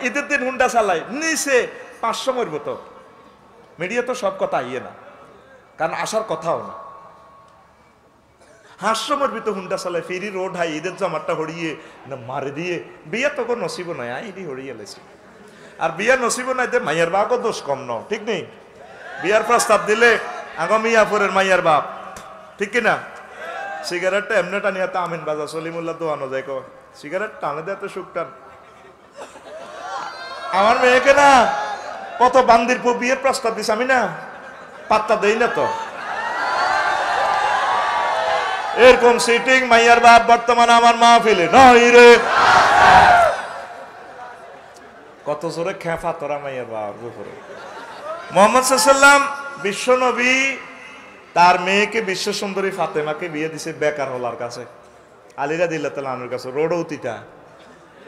ঈদের দিন হুন্ডা চালাই নিচে 500 মরবো তো। মিডিয়া তো সব কথা আইয়ে না, কারণ আসার কথাও না। হাস্য মরবি তো হুন্ডা চালাই ফেরি রোড হাই ঈদের জামারটা হরিয়ে না মারে দিয়ে বিয়া তো কোনো নসিব নয়, ইডি হরিয়ে লেছি। আর বিয়া নসিব নাই দে মাইয়ার বাপও দোষ কম ন, ঠিক নেই? বিয়ার প্রস্তাব দিলে আগো মিয়াপুরের মাইয়ার বাপ, ঠিক কিনা? সিগারেটটা এমনি টানি হাতে আমিন বাজা সলিমুল্লাহ দোয়ানো যায়, সিগারেট টানে দেয় তো সুখ টান। আমার মেয়েকে না কত বান্দির পর বিয়ের প্রস্তাব দিস, আমি না পাত্তা দেই না তো। এরকম সিটিং মাইয়ার বাপ বর্তমানে আমার মা ফেলে নয় রে, কত জোরে খেফা তোরা মাইয়ার বাপ উপরে। মোহাম্মদ সাল্লাম বিশ্ব নবী তার মেয়েকে বিশ্ব সুন্দরী ফাতেমাকে বিয়ে দিছে বেকার হলার কাছে, আলীরা দিল্লাহ তাআলার কাছে, রোডৌতিটা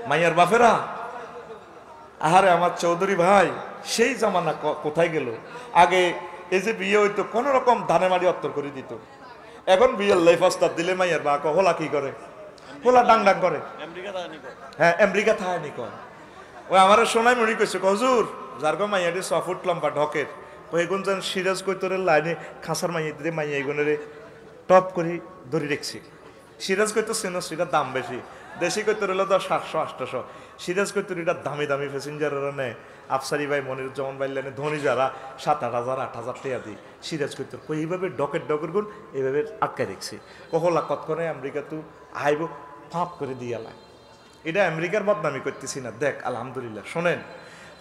মাইয়ার বাপেরা। আহারে আমার চৌধুরী ভাই সেই জামানা কোথায় গেল? আগে এই যে বিয়ে হইতো কোন রকম ধানে মারি অত্তর করে দিত, এখন বিয়ের লাইফ প্রস্তাব দিলে মাইয়ার বা হোলা কি করে? হোলা ডাং ডাং করে, হ্যাঁ আমেরিকা থায়নি কয়। ওই আমার শোনাই মনে করছে হুজুর যার গো মাইয়াটি 6 ফুট লম্বা ঢকের ওইগুন যেন সিরাজ কৈতরের লাইনে খাসার মাইয়া দিতে মাইয়া এগুনের টপ করে ধরে রেখছি। সিরাজ কৈতর চেন সেটার দাম বেশি, দেশি কৈতর হলো তো 700-800, সিরাজ কৈতর এটা দামি দামি প্যাসেঞ্জাররা নেয়। আফসারি ভাই মনিরুজ্জামান ভাই লাইনে ধনী যারা 7-8,000-8,000 টাকা দিই সিরাজ কৈতর কই এইভাবে ডকের গুণ এইভাবে আটকায় রেখছি। কহলা কতক্ষণে আমেরিকা তো আইব ফাঁপ করে দিয়ে লাই। এটা আমেরিকার বদনামি করতেছি না, দেখ আলহামদুলিল্লাহ। শোনেন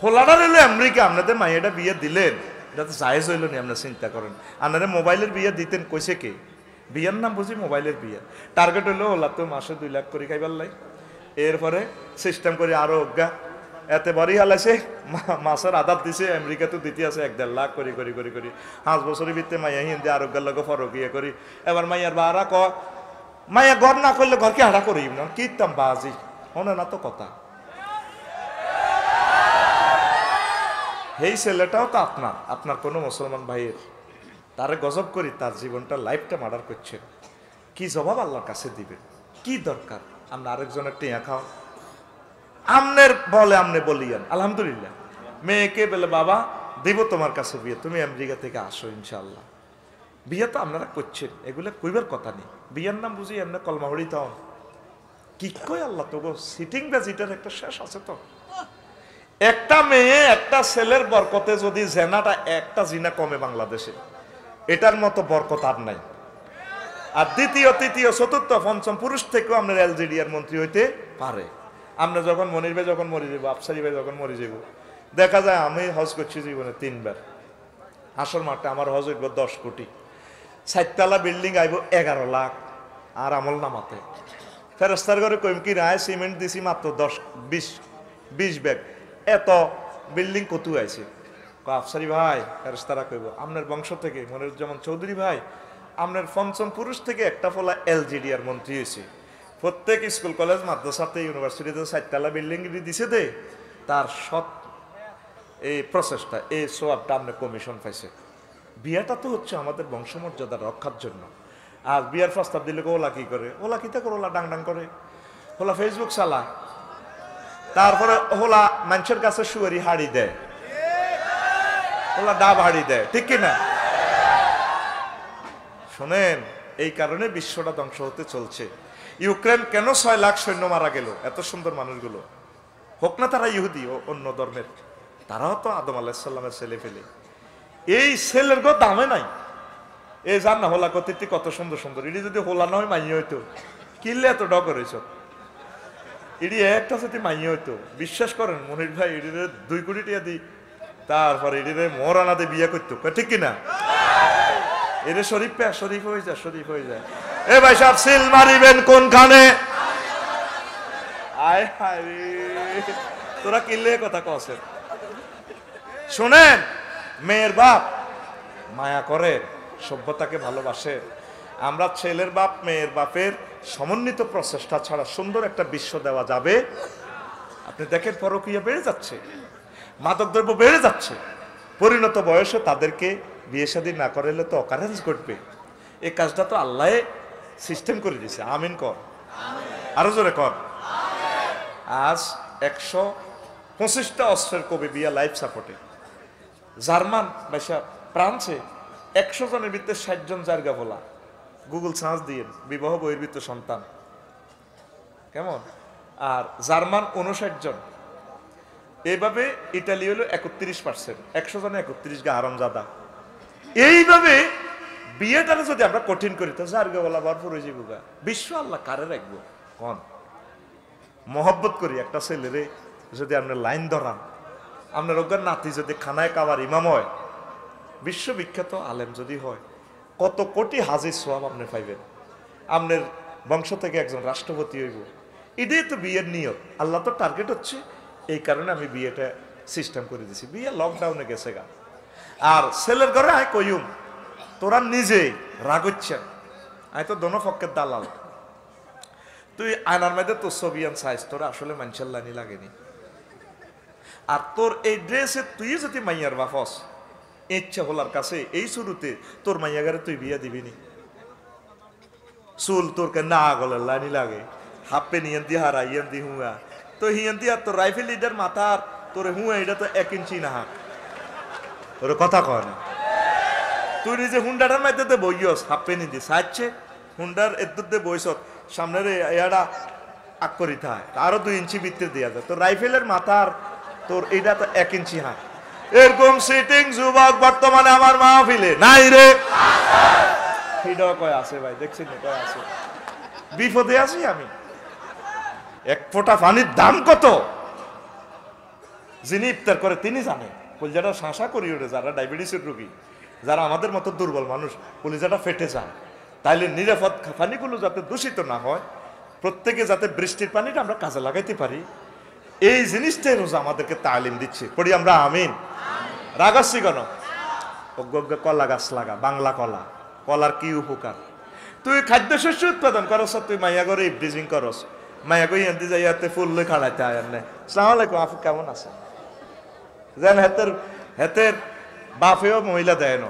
হোলাটা রইল আমেরিকা, আপনাদের মাইয়াটা বিয়ে দিলেন এটা তো জায়েজ হইল নি? আপনারা চিন্তা করেন, আপনারা মোবাইলের বিয়ে দিতেন কইছে কে? বিয়ের নাম বুঝি মোবাইলের বিয়ে। টার্গেট হইলো ওলা তো মাসে 2 লাখ করে খাইবার লাই। এরপরে সিস্টেম করে আরো অজ্ঞা এতে বাড়ি হালাইছে, মাসের আদাত দিছে, আমেরিকা তো দিতে আছে 1-1.5 লাখ করে 5 বছরের ভিতরে মাইয়া হিন্দি আরোগ্যার লগে ফরক ইয়ে করি। এবার মাইয়ার বারা মাইয়া ঘর না করলে ঘরকে হাঁটা করি না কিতাম বাজি হনে না তো কথা। এই ছেলেটাও তো আপনার কোনো মুসলমান ভাইয়ের, তারে গজব করি তার জীবনটা লাইফটা মার্ডার করছেন, কি জবাব আল্লাহর কাছে দিবেন? কি দরকার আমরা আরেকজনের টিয়া খাও? আমনের বলে আমনে বলিয়ান আলহামদুলিল্লাহ। মেয়েকে বলে বাবা দিব তোমার কাছে বিয়ে, তুমি আমেরিকা থেকে আসো ইনশাআল্লাহ। বিয়ে তো আপনারা করছেন, এগুলো কইবার কথা নেই। বিয়ের নাম বুঝি এমনি কলমা হড়ি তাও কি কই আল্লাহ তো সিটিং বেজিটার একটা শেষ আছে তো। একটা মেয়ে একটা ছেলের বরকতে যদি জেনাটা একটা জিনা কমে বাংলাদেশে, এটার মতো বরকত আর নাই। আর দ্বিতীয় তৃতীয় চতুর্থ পঞ্চম পুরুষ থেকেও আপনার এলজিডিআর মন্ত্রী হইতে পারে। আমরা যখন মনির ভাই যখন মরে যাবো, আফসারি ভাই যখন মরে যাব, দেখা যায় আমি হজ করছি জীবনে 3 বার। আসল মাঠে আমার হজ হইব 10 কোটি, 4 বিল্ডিং আইব 11 লাখ, আর আমল নামাতে ফেরেস্তার ঘরে কইম কি রায় সিমেন্ট দিছি মাত্র 10-20 ব্যাগ, এত বিল্ডিং কত আইছে? আফসারি ভাই ফেরেস্তারা কইব আপনার বংশ থেকে মনিরুজ্জামান চৌধুরী ভাই আপনার পঞ্চম পুরুষ থেকে একটা ফলা এলজিডিআর মন্ত্রী হয়েছে, প্রত্যেক স্কুল কলেজ মাদ্রাসাতে ইউনিভার্সিটিতে 4 বিল্ডিং দিছে দে, তার সৎ এই প্রসেসটা এই সোয়াবটা আপনার কমিশন পাইছে। বিয়াটা তো হচ্ছে আমাদের বংশমর্যাদা রক্ষার জন্য। আর বিয়ার প্রস্তাব দিলে ওলা কি করে? ওলা কিতা করে? ওলা ডাং ডাং করে, ওলা ফেসবুক চালায়, তারপরে ওলা মানুষের কাছে সুয়ারি হাড়ি দেয়, ওলা ডাব হাড়ি দেয়, ঠিক কিনা? শোনেন এই কারণে বিশ্বটা ধ্বংস হতে চলছে। ইউক্রেন কেন 6 লাখ সৈন্য মারা গেল? এত সুন্দর মানুষগুলো, হোক না তারা ইহুদি ও অন্য ধর্মের, তারাও তো আদম আলাইহিস সালামের ছেলে ফেলে। এই ছেলের গো দামে নাই। এই জান না হোলা কতিটি কত সুন্দর সুন্দর, এটি যদি হোলা না হয় মাইয়ে হইতো, কিনলে এত ডকর হয়েছ, এটি একটা সাথে মাইয়ে হইতো। বিশ্বাস করেন মনির ভাই, এটির 2 কোটি টাকা দিই, তারপরে এটির মোহরানাতে বিয়ে করতো, ঠিক কিনা? এর শরীফ হয়ে যায়, শরীফ হয়ে যায়। এ ভাই সাহেব সিল মারিবেন কোনখানে? আয় হায় তোরা কিনলে কথা কসেন। শোনেন মেয়ের বাপ মায়া করে, সভ্যতাকে ভালোবাসে। আমরা ছেলের বাপ মেয়ের বাপের সমন্বিত প্রচেষ্টা ছাড়া সুন্দর একটা বিশ্ব দেওয়া যাবে? আপনি দেখেন পরকীয়া বেড়ে যাচ্ছে, মাদকদ্রব্য বেড়ে যাচ্ছে, পরিণত বয়সে তাদেরকে বিয়ে শাদী না করলে তো অকারেন্স ঘটবে। এই কাজটা তো আল্লাহ সিস্টেম করে দিয়েছে। আমিন কর, আরো জোরে কর। আজ 25টা অস্ত্রের কবি বিয়া লাইফ সাপোর্টে। জার্মান ভাষা ফ্রান্সে 100 জনের ভিতরে 60 জন জায়গা বলা, গুগল সার্চ দিয়ে বিবাহ বহির্ভূত সন্তান কেমন। আর জার্মান 59 জন, এইভাবে ইটালি হলো 31%, 100 জনে 31 গা হারামজাদা। এইভাবে বিয়েটা যদি আমরা কঠিন করি তো জার্গা বলা ভরপুর হয়ে যাবো গা। বিশ্ব আল্লাহ কারে রাখবো কন? মহব্বত করি একটা ছেলেরে যদি আপনি লাইন ধরান, আপনার ওগার নাতি যদি খানায় কাবার ইমাম হয়, বিশ্ববিখ্যাত আলেম যদি হয়, কত কোটি হাজির সোয়াব আপনি পাইবেন। আপনার বংশ থেকে একজন রাষ্ট্রপতি হইব। এটাই তো বিয়ের নিয়ত। আল্লাহ তো টার্গেট হচ্ছে, এই কারণে আমি বিয়েটা সিস্টেম করে দিছি। বিয়ে লকডাউনে গেছে গা। আর ছেলের ঘরে আয় কইম তোরা নিজে রাগচ্ছেন, আয় তো দোনো পক্ষের দালাল। তুই আয়নার মধ্যে তোর ছবি আন সাইজ, তোরা আসলে মানুষের লাইনি লাগেনি। আর তোর এই ড্রেসে তুই যদি মাইয়ার বাফস ইচ্ছা হলার কাছে এই শুরুতে তোর মাইয়াগারে তুই বিয়া দিবিনি। চুল তোরকে না গলের লাইনি লাগে, হাপ্পে নিয়ন দি হারা ইয়ন দি হুয়া, তো হিয়ন দি আর তোর রাইফেল লিডার মাথার তোর হুয়া, এটা তো 1 ইঞ্চি না হাক। তোর কথা কয় না, তুই নিজে হুন্ডাটার মাইতে বইয়স হাপ্পে নি দি সাইছে হুন্ডার এদ্দুতে বইস সামনের এয়াটা আক করি থায়, আরো 2 ইঞ্চি ভিতরে দেওয়া যায়। তোর রাইফেলের মাথার তোর এইটা তো 1 ইঞ্চি হাক। এরকম সিটিং যুবক বর্তমানে আমার মাহফিলে নাই রে। এটাও কয় আছে ভাই, দেখছেন কয় আছে। বিপদে আছি আমি। 1 ফোঁটা পানির দাম কত যিনি ইফতার করে তিনি জানে। কলিজাটা শাঁসা করি ওঠে যারা ডায়াবেটিসের রোগী, যারা আমাদের মতো দুর্বল মানুষ, কলিজাটা ফেটে যায়। তাইলে নিরাপদ পানিগুলো যাতে দূষিত না হয়, প্রত্যেকে যাতে বৃষ্টির পানিটা আমরা কাজে লাগাইতে পারি, এই জিনিসটাই রোজা আমাদেরকে তালিম দিচ্ছে। পড়ি আমরা আমিন। রাগাচ্ছি কেন? কলা গাছ লাগা, বাংলা কলা। কলার কি উপকার? তুই খাদ্যশস্য উৎপাদন করস, তুই মাইয়া করে ইফডিজিং করস, মাইয়া করে ইয়াতে যাই ইয়াতে ফুল লই খাড়াইতে হয়। আসসালামু আলাইকুম, আপু কেমন আছে? যেন হেতের বাপেও মহিলা দেয় না,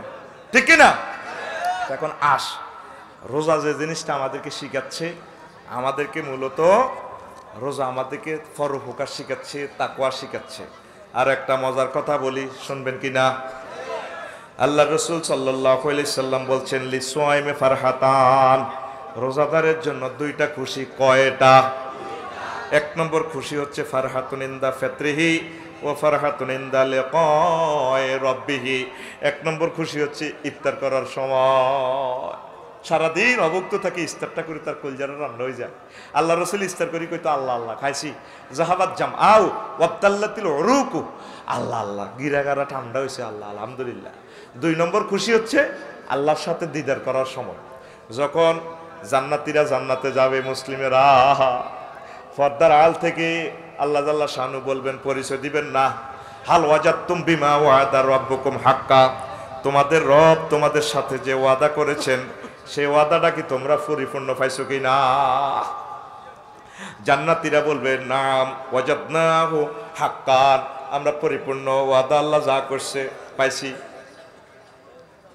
ঠিক কিনা? এখন আস, রোজা যে জিনিসটা আমাদেরকে শিখাচ্ছে, আমাদেরকে মূলত রোজা আমাদেরকে পরোপকার শিখাচ্ছে, তাকওয়া শিখাচ্ছে। আর একটা মজার কথা বলি, শুনবেন কিনা? আল্লাহ রসুল সাল্লাল্লাহু আলাইহি সাল্লাম বলছেন, লিসওয়াইমে ফারহাতান, রোজাদারের জন্য 2টা খুশি। কয়টা? 1 নম্বর খুশি হচ্ছে ফারহাতুন ইনদা ফিতরিহি ও ফারহাতুন ইনদা লিকায়ে রাব্বিহি। 1 নম্বর খুশি হচ্ছে ইফতার করার সময়। সারাদিন অভুক্ত থাকে, ইফতারটা করে তার কলজারা রান্না হয়ে যায়। আল্লাহ রসুল ইফতার করি কইতো আল্লাহ আল্লাহ খাইছি, জাহাবাত জাম আও ওয়াবতাল্লাতিল উরুকু, আল্লাহ আল্লাহ গিরাগারা ঠান্ডা হয়েছে, আল্লাহ আলহামদুলিল্লাহ। 2 নম্বর খুশি হচ্ছে আল্লাহর সাথে দিদার করার সময়, যখন জান্নাতীরা জান্নাতে যাবে, মুসলিমেরা পর্দার আল থেকে আল্লাহ জাল্লা শানু বলবেন, পরিচয় দিবেন না, হাল ওয়াজাদতুম বিমা ওয়াদা রাব্বুকুম হাক্কা, তোমাদের রব তোমাদের সাথে যে ওয়াদা করেছেন সেই ওয়াদাটা কি তোমরা পরিপূর্ণ পাইছো কি না? জান্নাতীরা বলবেন নাম ওয়াজাদনাহু হাক্কান, আমরা পরিপূর্ণ ওয়াদা আল্লাহ যা করছে পাইছি।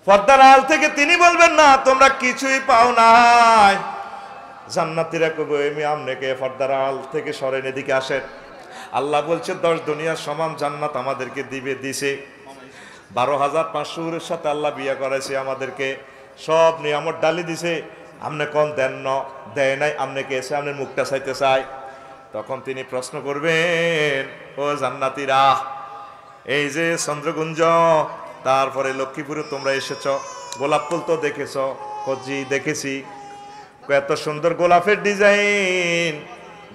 পর্দার আল থেকে তিনি বলবেন না, তোমরা কিছুই পাও নাই। জান্নাতীরা কইবে, আমি আমনেকে পর্দার আল থেকে সরেন, এদিকে আসেন। আল্লাহ বলছে 10 দুনিয়ার সমান জান্নাত আমাদেরকে দিছে। 12,500 সাথে আল্লাহ বিয়া করাইছে আমাদেরকে, সব নিয়ামত ডালি দিছে। আমনে কোন দেন ন দেয় নাই, আমনে কে এসে আমনের মুখটা চাইতে চাই। তখন তিনি প্রশ্ন করবেন, ও জান্নাতীরা, এই যে চন্দ্রগুঞ্জ, তারপরে লক্ষ্মীপুরে তোমরা এসেছ, গোলাপ ফুল তো দেখেছ? জি দেখেছি। এত সুন্দর গোলাপের ডিজাইন,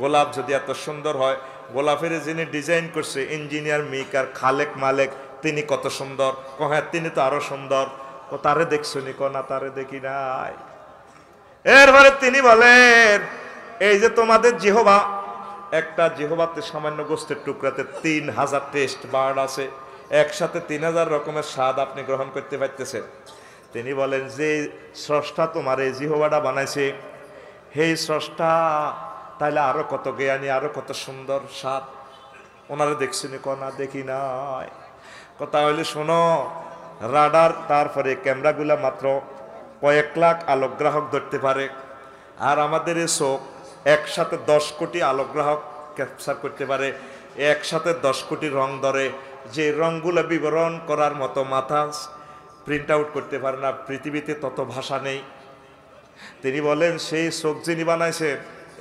গোলাপ যদি এত সুন্দর হয়, গোলাপের যিনি ডিজাইন করছে ইঞ্জিনিয়ার মেকার খালেক মালেক, তিনি কত সুন্দর। হ্যাঁ তিনি তো আরো সুন্দর। তারে দেখছো নি? না তারে দেখি নাই। এরপরে তিনি বলেন, এই যে তোমাদের জিহবা, একটা জিহবাতে সামান্য গোস্তের টুকরাতে 3000 টেস্ট বার্ড আছে, একসাথে 3000 রকমের স্বাদ আপনি গ্রহণ করতে পারতেছেন। তিনি বলেন, যে স্রষ্টা তোমার এই জিহবাটা বানাইছে, সেই স্রষ্টা তাইলে আরো কত জ্ঞানী, আরো কত সুন্দর স্বাদ। ওনারা দেখছেন? না দেখি নাই। কথা হইলে শোনো, রাডার তারপরে ক্যামেরাগুলা মাত্র কয়েক লাখ আলোকগ্রাহক ধরতে পারে, আর আমাদের এই চোখ একসাথে 10 কোটি আলোকগ্রাহক ক্যাপচার করতে পারে। একসাথে 10 কোটি রং ধরে, যে রংগুলো বিবরণ করার মতো মাথা প্রিন্ট আউট করতে পারে না, পৃথিবীতে তত ভাষা নেই। তিনি বলেন সেই চোখ যিনি বানাইছে,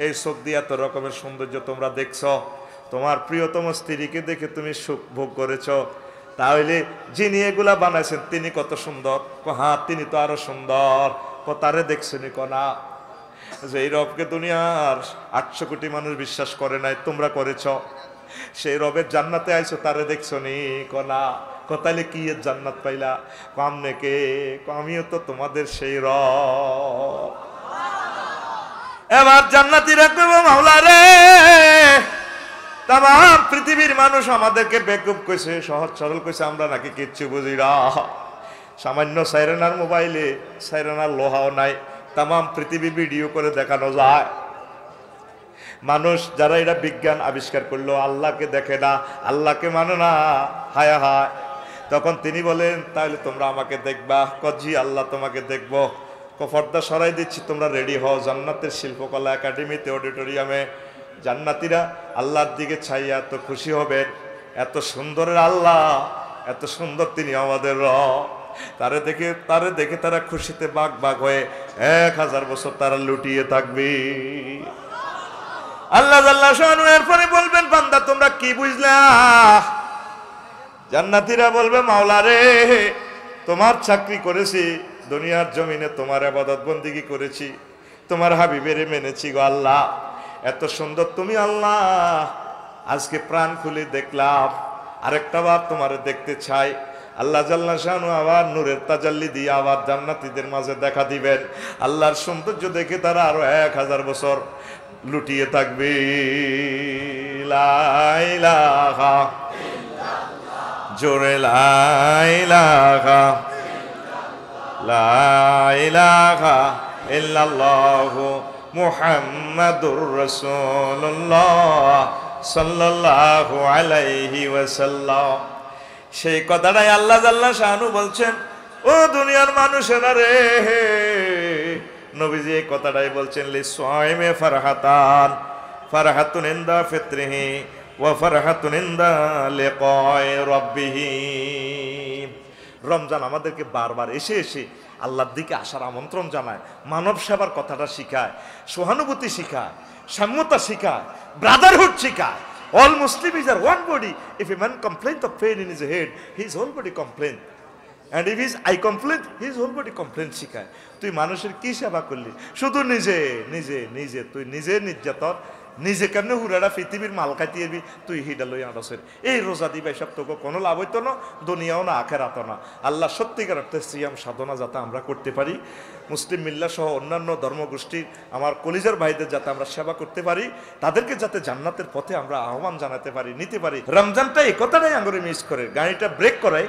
এই চোখ দিয়ে এত রকমের সৌন্দর্য তোমরা দেখছ, তোমার প্রিয়তম স্ত্রীকে দেখে তুমি সুখ ভোগ করেছ, তাহলে যিনি এগুলা বানাইছেন তিনি কত সুন্দর? হ্যাঁ, তিনি তো আরো সুন্দর। তারে দেখছেনি কনা? যে এই রবকে দুনিয়ার 800 কোটি মানুষ বিশ্বাস করে নাই, তোমরা করেছ। সেই রবের জান্নাতে আইছো, তারে দেখছনি কনা? তাইলে কি এর জান্নাত পাইলা? কামনে কে? আমিও তো তোমাদের সেই রব। এবার জান্নাতি রাখবে মাওলা রে, তাম পৃথিবীর মানুষ আমাদেরকে বেকুব কইছে, সহজ সরল কইছে, আমরা নাকি কিচ্ছু বুঝি না। সামান্য সাইরেনার মোবাইলে সাইরেনার লোহাও নাই, তাম পৃথিবী ভিডিও করে দেখানো যায়। মানুষ যারা এটা বিজ্ঞান আবিষ্কার করলো, আল্লাহকে দেখে না, আল্লাহকে মানে না, হায় হায়। তখন তিনি বলেন তাহলে তোমরা আমাকে দেখবা? জি আল্লাহ তোমাকে দেখবো। পর্দা সরাই দিচ্ছি, তোমরা রেডি হও। জান্নাতের শিল্পকলা একাডেমিতে অডিটোরিয়ামে জান্নাতীরা আল্লাহর দিকে ছাইয়া এত খুশি হবেন, এত সুন্দরের আল্লাহ, এত সুন্দর তিনি আমাদের রব। তারে দেখে তারা খুশিতে বাগ বাগ হয়ে 1000 বছর তারা লুটিয়ে থাকবে। আল্লাহ এরপরে বলবেন বান্দা তোমরা কি বুঝলা? জান্নাতীরা বলবে মাওলা রে, তোমার চাকরি করেছি, দুনিয়ার জমিনে তোমার ইবাদত বন্দেগী করেছি, তোমার হাবিবের মেনেছি গো আল্লাহ, এত সুন্দর তুমি আল্লাহ, আজকে প্রাণ খুলে দেখলাম, আরেকটা বার তোমারে দেখতে চাই। আল্লাহ জাল্লা শানু আবার নূরের তাজাল্লি দিয়ে আবার জান্নাতীদের মাঝে দেখা দিবেন। আল্লাহর সৌন্দর্য দেখে তারা আরো 1000 বছর লুটিয়ে থাকবে। লা ইলাহা জোরে লা ইলাহা, লা ইলাহা ইল্লাল্লাহু মুহাম্মাদুর রাসূলুল্লাহ সাল্লাল্লাহু আলাইহি ওয়াসাল্লাম। সেই কথাটাই আল্লাহ জাল্লা শানু বলছেন, ও দুনিয়ার মানুষেরা রে, নবীজি এই কথাটাই বলছেন, লি সাইমে ফারহাতান, ফারহাতুন ইনদা ফিত্রিহি ওয়া ফারহাতুন ইনদা লিকাই রাব্বিহি। রমজান আমাদেরকে বারবার এসে এসে আল্লাহর দিকে আসার আমন্ত্রণ জানায়, মানব সেবার কথাটা শিখায়, সহানুভূতি শিখায়, সাম্যতা শিখায়, ব্রাদারহুড শিখায়। All Muslims are one body. If a man complains of pain in his head, his whole body complains. And if his eye complains, his whole body complains শিখায়। তুই মানুষের কি সেবা করলি? শুধু নিজে নিজে নিজে, তুই নিজে নির্যাতন, নিজে কেমনে হুরাটা পৃথিবীর মাল খাইতে যাবি, তুই হিডা লই আনসের। এই রোজা দিবা এসব তোকে কোনো লাভ হইতো না, দুনিয়াও না আখেরাতও না। আল্লাহ সত্যিকার অর্থে সিয়াম সাধনা যাতে আমরা করতে পারি, মুসলিম মিল্লা সহ অন্যান্য ধর্মগোষ্ঠীর আমার কলিজার ভাইদের যাতে আমরা সেবা করতে পারি, তাদেরকে যাতে জান্নাতের পথে আমরা আহ্বান জানাতে পারি, নিতে পারি। রমজানটা এই কথাটাই আঙুরে মিস করে, গাড়িটা ব্রেক করাই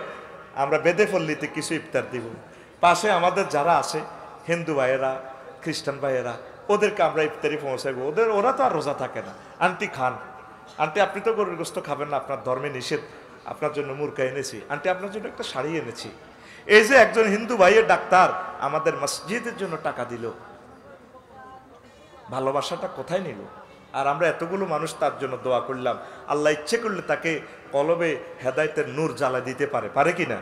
আমরা বেদে ফল্লিতে কিছু ইফতার দিব। পাশে আমাদের যারা আছে হিন্দু ভাইয়েরা, খ্রিস্টান ভাইয়েরা, ওদেরকে আমরা ইফতারি পৌঁছাইবো। ওরা তো আর রোজা থাকে না। আন্টি খান, আন্টি আপনি তো গরুর গোশত খাবেন না, আপনার ধর্মে নিষেধ, আপনার জন্য মুরগা এনেছি, আন্টি আপনার জন্য একটা শাড়ি এনেছি। এই যে একজন হিন্দু ভাইয়ের ডাক্তার আমাদের মসজিদের জন্য টাকা দিল, ভালোবাসাটা কোথায় নিল? আর আমরা এতগুলো মানুষ তার জন্য দোয়া করলাম, আল্লাহ ইচ্ছে করলে তাকে কলবে হেদায়েতের নূর জ্বালা দিতে পারে, পারে কিনা?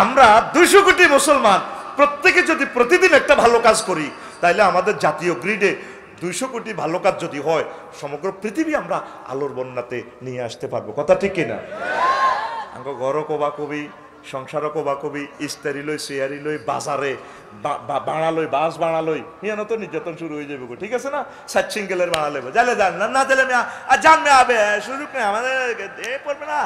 আমরা 200 কোটি মুসলমান প্রত্যেকে যদি প্রতিদিন একটা ভালো কাজ করি, তাইলে আমাদের জাতীয় গ্রিডে 200 কোটি ভালো কাজ যদি হয়, সমগ্র পৃথিবী আমরা আলোর বন্যাতে নিয়ে আসতে পারবো। কথা ঠিক কিনা? আমরা ঘরও কোবা কবি, সংসারও কোবা কবি, ইস্তারি লই, চেয়ারি লই, বাজারে বাড়ালই, বাস বাড়ালই, হিয়ানো তো নির্যাতন শুরু হয়ে যাবে। ঠিক আছে না? 7 সিঙ্গেলের বাড়ালে জালে যান না, না জালে জান মে আবে শুরু নেই আমাদের এ পড়বে না।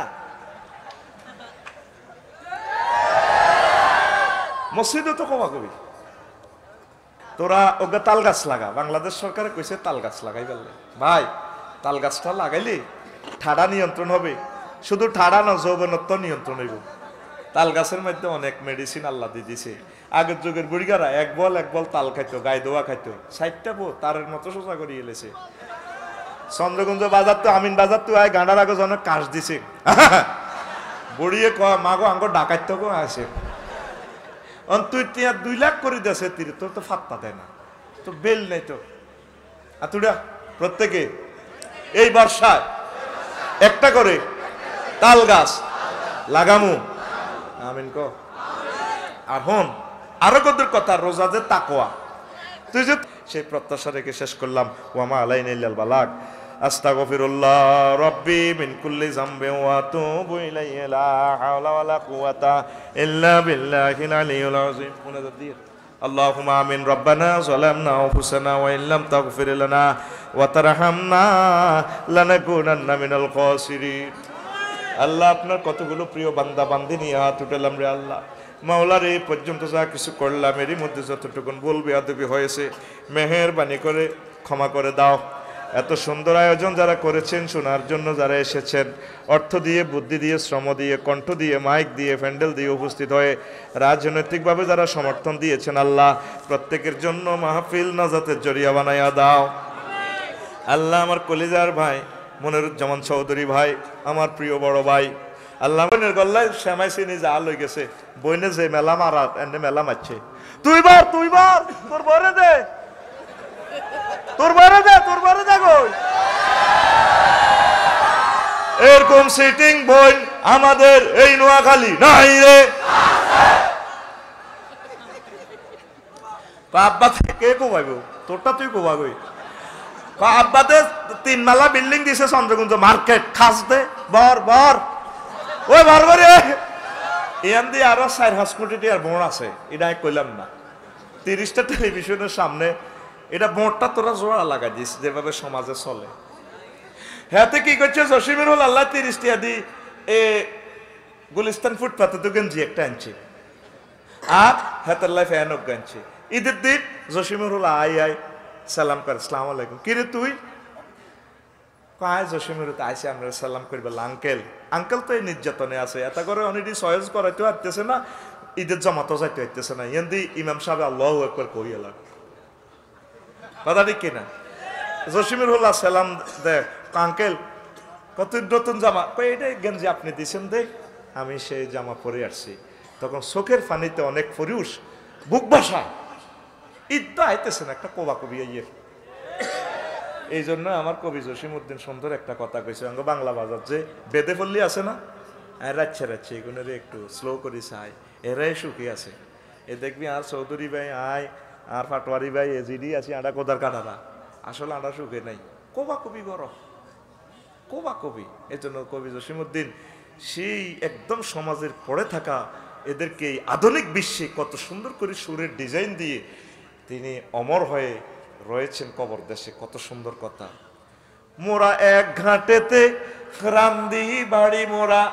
মসজিদে তো কোবা কবি, তোরা ওকে তাল গাছ লাগা। বাংলাদেশ সরকারে কইছে তাল গাছ লাগাই পারলে, ভাই তাল গাছটা লাগাইলে ঠাডা নিয়ন্ত্রণ হবে। শুধু ঠাডা না, যৌবনত্ব নিয়ন্ত্রণ হইব। তাল গাছের মধ্যে অনেক মেডিসিন আল্লাহ দিয়ে দিছে। আগের যুগের বুড়িগারা এক বল তাল খাইতো, গায়ে দোয়া খাইতো, 60টা বো তারের মতো সোজা করিয়ে এলেছে। চন্দ্রগঞ্জ বাজার তো, আমিন বাজার তো আয় গাঁডার আগে জন কাশ দিছে, বুড়িয়ে কয় মাগো আঙ্গ ডাকাইত গো আছে, তুই 2 লাখ করে দিয়েছে, তোর তো ফাত্তা দেয় না, তো বেল নেই তো। তুই প্রত্যেকে এই বর্ষায় একটা করে তাল গাছ লাগামু, আমিন ক। আর হন আরো কত কথা, রোজা যে তাকওয়া, তুই যে সেই প্রত্যাশা রেখে শেষ করলাম। ওয়ামা আলাইনা ইল্লাল বালাগ। আস্তাগফিরুল্লাহ রাব্বি মিন কুল্লি যামবিন ওয়া আতুবু ইলাইহি লা হাওলা ওয়ালা কুওয়াতা ইল্লা বিল্লাহিল আলিয়্যিল আযীম। মুনাজাত আল্লাহুম্মা আমিন। রব্বানা যালামনা আনফুসানা ওয়া ইল্লাম তাগফির লানা ওয়া তারহামনা লানাকুনান্না মিনাল খাসিরিন। আল্লাহ, আপনার কতগুলো প্রিয় বান্দা বান্দি নিয়ে হাত উঠালাম রে আল্লাহ। মাওলার এই পর্যন্ত যা কিছু করলাম এরই মধ্যে যতটুকুন ভুল বেয়াদবি হয়েছে মেহেরবানি করে ক্ষমা করে দাও। এত সুন্দর আয়োজন যারা করেছেন, শোনার জন্য যারা এসেছেন, অর্থ দিয়ে, বুদ্ধি দিয়ে, শ্রম দিয়ে, কণ্ঠ দিয়ে, মাইক দিয়ে, প্যান্ডেল দিয়ে উপস্থিত হয়ে রাজনৈতিকভাবে যারা সমর্থন দিয়েছেন, আল্লাহ প্রত্যেকের জন্য মাহফিল নাজাতের জরিয়া বানাইয়া দাও। আল্লাহ, আমার কলিজার ভাই মনিরুজ্জামান চৌধুরী ভাই, আমার প্রিয় বড় ভাই, আল্লাহ বোনের গল্লায় শ্যামাই চিনি যা লই গেছে, বইনে যে মেলা মারা এনে মেলা মারছে, তুই বার তোর বরে দে, তোর বরে দে গই। এরকম সিটিং বই আমাদের এই নোয়াখালী নাই রে। আব্বা কে কোবাইব, তোরটা তুই কোবাগই। আব্বাতে 3 মেলা বিল্ডিং দিছে চন্দ্রকুঞ্জ মার্কেট, খাস দে বর ওই বর করে ইয়ান দিয়ে আরো 4-5 কোটি টাকার বোর্ড আছে, এটা আমি কইলাম না। 30টা টেলিভিশনের সামনে এটা বোর্ডটা তোরা জোড়া লাগাই দিস, যেভাবে সমাজে চলে। হ্যাঁতে কি করছে জসিমের হল আল্লাহ 30 টাকা দি এ গুলিস্তান ফুটপাতে তো গেঞ্জি একটা আনছে, আর হাতের লাইফ এনক গানছে। ঈদের দিন জসিমের হল আই সালাম করে, আসসালামু আলাইকুম, কিরে তুই কায় জসিমের আইসে আমরা সালাম করি, বলে আঙ্কেল তো এই নির্যাতনে আছে, এত করে অনেকদিন সহজ করাইতে পারতেছে না, ঈদের জমাতো যাইতে পারতেছে না, এন দি ইমাম সাহেব আল্লাহু আকবার কই এলাম, কথা ঠিক কিনা? জসিমের হল সালাম দে, আঙ্কেল কত নতুন জামা, এইটা গেঞ্জি আপনি দিছেন দে, আমি সেই জামা পরে আসছি। তখন চোখের পানিতে অনেক পুরুষ বুক ভাষায় ঈদ তো আইতেছে না, একটা কোবা কবি ইয়ে। এই জন্য আমার কবি জসিমউদ্দিন সুন্দর একটা কথা কইছে, অঙ্গ বাংলা বাজার যে বেদে পল্লী আছে না, রাচ্ছে এগুলোর একটু স্লো করি চাই, এরাই সুখী আছে। এ দেখবি আর চৌধুরী ভাই আয়, আর পাটোয়ারি ভাই এজিডি আছে, আডা কোদার কাটারা, আসলে আডা সুখে নাই, কোবা কবি গর কোবা কবি। এই জন্য কবি জসিমউদ্দিন সেই একদম সমাজের পড়ে থাকা এদেরকে আধুনিক বিশ্বে কত সুন্দর করে সুরের ডিজাইন দিয়ে তিনি অমর হয়ে রয়েছেন কবর দেশে। কত সুন্দর কথা। মোরা এক ঘাটেতে রান্দি বাড়ি মোরা,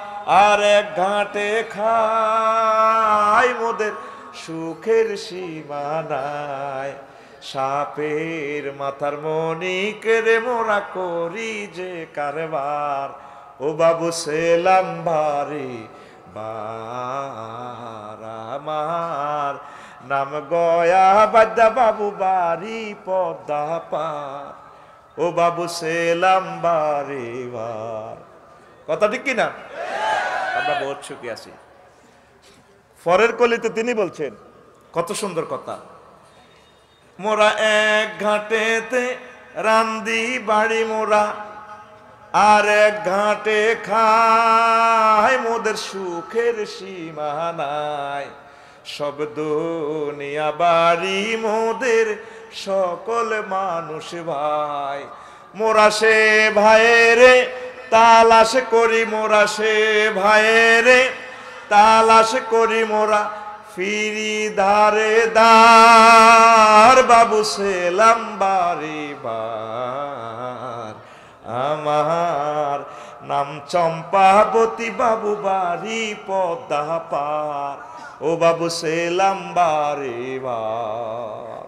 আর এক ঘাটে খাই, মোদের সুখের সীমা নাই, সাপের মাথার মণিক রে মোরা করি যে কারবার, ও বাবু সেলাম ভারি বার, আমার নাম গয়া বাদ্যা বাবু বাড়ি পদ্মা পার, ও বাবু সেলাম বারে বার। কথা ঠিক কিনা? আমরা বহুত সুখী আছি। পরের কলিতে তিনি বলছেন কত সুন্দর কথা, মোরা এক ঘাটেতে রান্দি বাড়ি মোরা, আর এক ঘাটে খাই, মোদের সুখের সীমা নাই, সব দুনিয়া বাড়ি মোদের সকল মানুষ ভাই, মোরা সে ভাইরে তালাশ করি, মোরা সে ভাইরে তালাশ করি, মোরা ফিরি ধারে দার, বাবু সেলাম বাড়ি বার, আমার নাম চম্পাবতী বাবু বাড়ি পদ্মা পার, ও বাবু সেলাম বারে বার।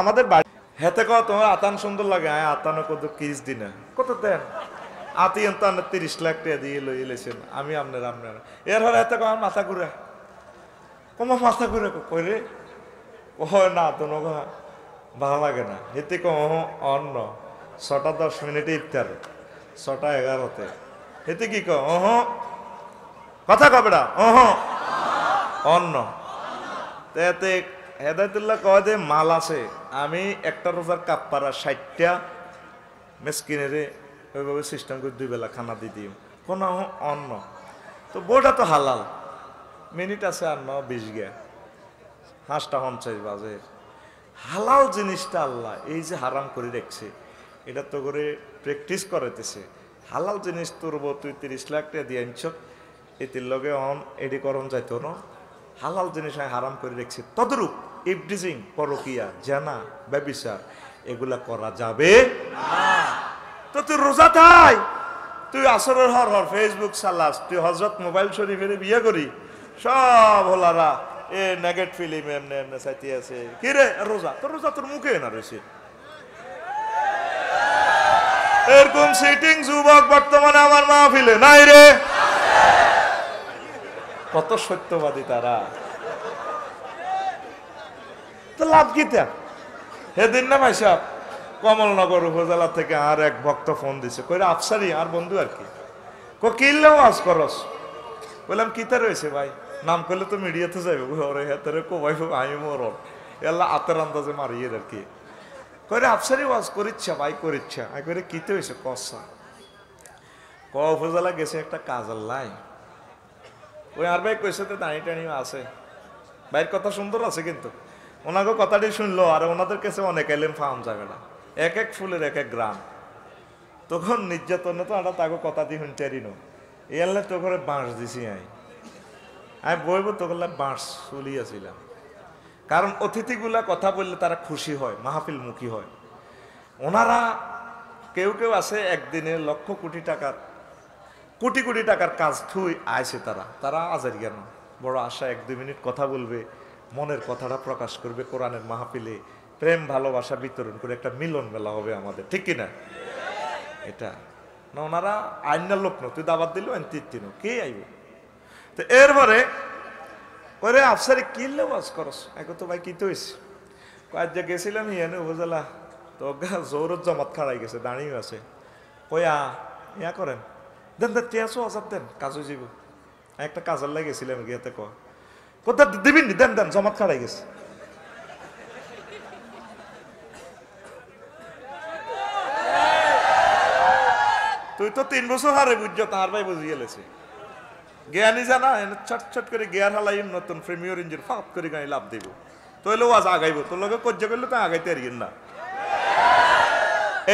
আমাদের বাড়ি হেতে কত তোমার আতান সুন্দর লাগে, আতানো কত কিস দিনা কত দেন, আতি 30 লাখ টাকা দিয়ে লই এলেছেন, আমি আপনার এর হলে এত আমার মাথা ঘুরে, কমা মাথা ঘুরে কইরে ও না তো ভালো লাগে না, হেতে কম অন্য 6টা 10 মিনিটে ইফতার, 6টা 11তে হেতে কি কহ কথা কবে না অন্য তেতে হেদায়তুল্লাহ কয় যে মাল আছে, আমি একটা রোজার কাপ্পারা 60টা মেসকিনেরে ওইভাবে সিস্টেম করে 2 বেলা খানা দিয়ে দিই কোনো অন্য তো বউটা তো হালাল মিনিট আছে আর 9-20 গে 5:49 বাজে হালাল জিনিসটা আল্লাহ এই যে হারাম করে রেখছে এটা তো করে প্র্যাকটিস করাইতেছে হালাল জিনিস তোর বউ তুই 30 লাখ টাকা দিয়ে আনছ এটির লগে এডি করণ যাইতো না হালাল জিনিস আমি হারাম করে রেখছি তদরূপ ইফডিজিং পরকিয়া জানা ব্যভিচার এগুলা করা যাবে না তো তুই রোজা থাই তুই আসরের হর ফেসবুক চালাস তুই হজরত মোবাইল শরীফের বিয়ে করি সব হলারা এ নেগেট ফিল্ম এমনি এমনি চাইতে আছে কি রে রোজা তোর মুখে না রয়েছে এরকম সিটিং যুবক বর্তমানে আমার মাহফিলে নাই রে কত সত্যবাদী তারা তো লাভ কি তার সেদিন না ভাই সাহেব কমলনগর উপজেলা থেকে আর এক ভক্ত ফোন দিছে কইরা আফসারি আর বন্ধু আর কি কিনলেও আজ করস বললাম কিতা রয়েছে ভাই নাম করলে তো মিডিয়াতে যাইবে ওরে হেতারে কোবাই আমি মরণ এল্লা আতের আন্দাজে মারিয়ে আর কি কইরে আফসারি ওয়াজ করিচ্ছা ভাই করিচ্ছা আমি কইরে কিতে হয়েছে কসা উপজেলা গেছে একটা কাজের লাই ওই আর ভাই কইছে তো দাঁড়ি টানিও আছে ভাইয়ের কথা সুন্দর আছে কিন্তু ওনাকে কথাটি শুনলো আর ওনাদের কাছে অনেক এলেম ফার্ম জায়গাটা এক এক ফুলের এক এক গ্রাম তখন নির্যাতনে তো আমরা তাকে কথা দিয়ে শুনতে নো এলে তো করে বাঁশ দিছি আমি বইব তো করলে বাঁশ চলিয়াছিলাম কারণ অতিথিগুলা কথা বললে তারা খুশি হয় মাহফিল মুখী হয় ওনারা কেউ আছে একদিনে লক্ষ কোটি টাকার কাজ থুই আইছে তারা আজের জ্ঞান বড় আশা 1-2 মিনিট কথা বলবে মনের কথাটা প্রকাশ করবে কোরআনের মাহফিলে প্রেম ভালোবাসা বিতরণ করে একটা মিলন মেলা হবে আমাদের ঠিক কিনা এটা না ওনারা আইনার লোক না তুই দাবাত দিল তিনো কে আইব তো এরপরে করে আফসারি কিনলে ওয়াজ করস এখন তো ভাই কিতে হয়েছে কয়েক যে গেছিলাম ইয়ানে উপজেলা তো জোরত জমাত খাড়াই গেছে দাঁড়িয়ে আছে কয়া ইয়া করেন দেন টিয়াশো আসার দেন কাজু যাইব একটা কাজের লাগে গেছিলাম গিয়েতে কোথা দিবিন দেন জমাত খাড়াই গেছে তুই তো 3 বছর হারে বুঝছো তার ভাই বুঝিয়ে লেছে জ্ঞানী জানা ছট করে গিয়ার হালাই নতুন প্রিমিয়ার ইঞ্জিন ফাঁপ করে গাড়ি লাভ দিব তো হইলো আজ আগাইব তোর লগে কজ্জা করলে তো আগাইতে পারিস না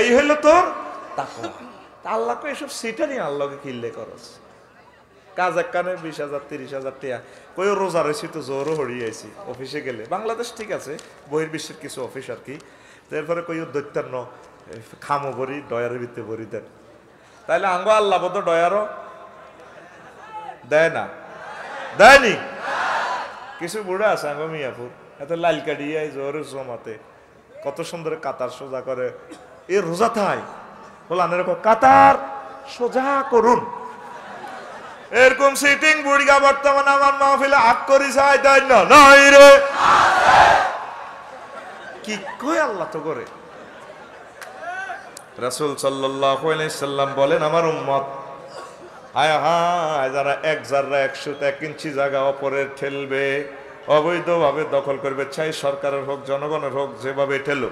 এই হইলো তোর তাকওয়া আল্লাহকে এসব সিটারই আল্লাহকে কিনলে করস কাজ এক কানে 20,000 30,000 টাকা কই রোজা রয়েছি তো জোরও হরিয়ে আইছি অফিসে গেলে বাংলাদেশ ঠিক আছে বহির্বিশ্বের কিছু অফিস আর কি তারপরে কই দৈত্যান্ন খামো ভরি ডয়ারের ভিতরে ভরি দেন তাইলে আঙ্গ আল্লাহ বোধ ডয়ারও দেয় না দেয়নি কিছু বুড়া আছে আঙ্গ মিয়াপুর এত লাল কাটিয়ে জোরে জমাতে কত সুন্দর কাতার সোজা করে এ রোজা থাই বলান এরকম কাতার সোজা করুন এরকম সিটিং বুড়িগা বর্তমানে আমার মাহফিলে আগ করি চাই তাই নাই রে কি কই আল্লাহ তো করে রাসূল সাল্লাল্লাহু আলাইহি সাল্লাম বলেন আমার উম্মত হায় হায় যারা 1 জাররা 101 ইঞ্চি জায়গা অপরের ঠেলবে অবৈধভাবে দখল করবে চাই সরকারের হোক জনগণের হোক যেভাবে ঠেলো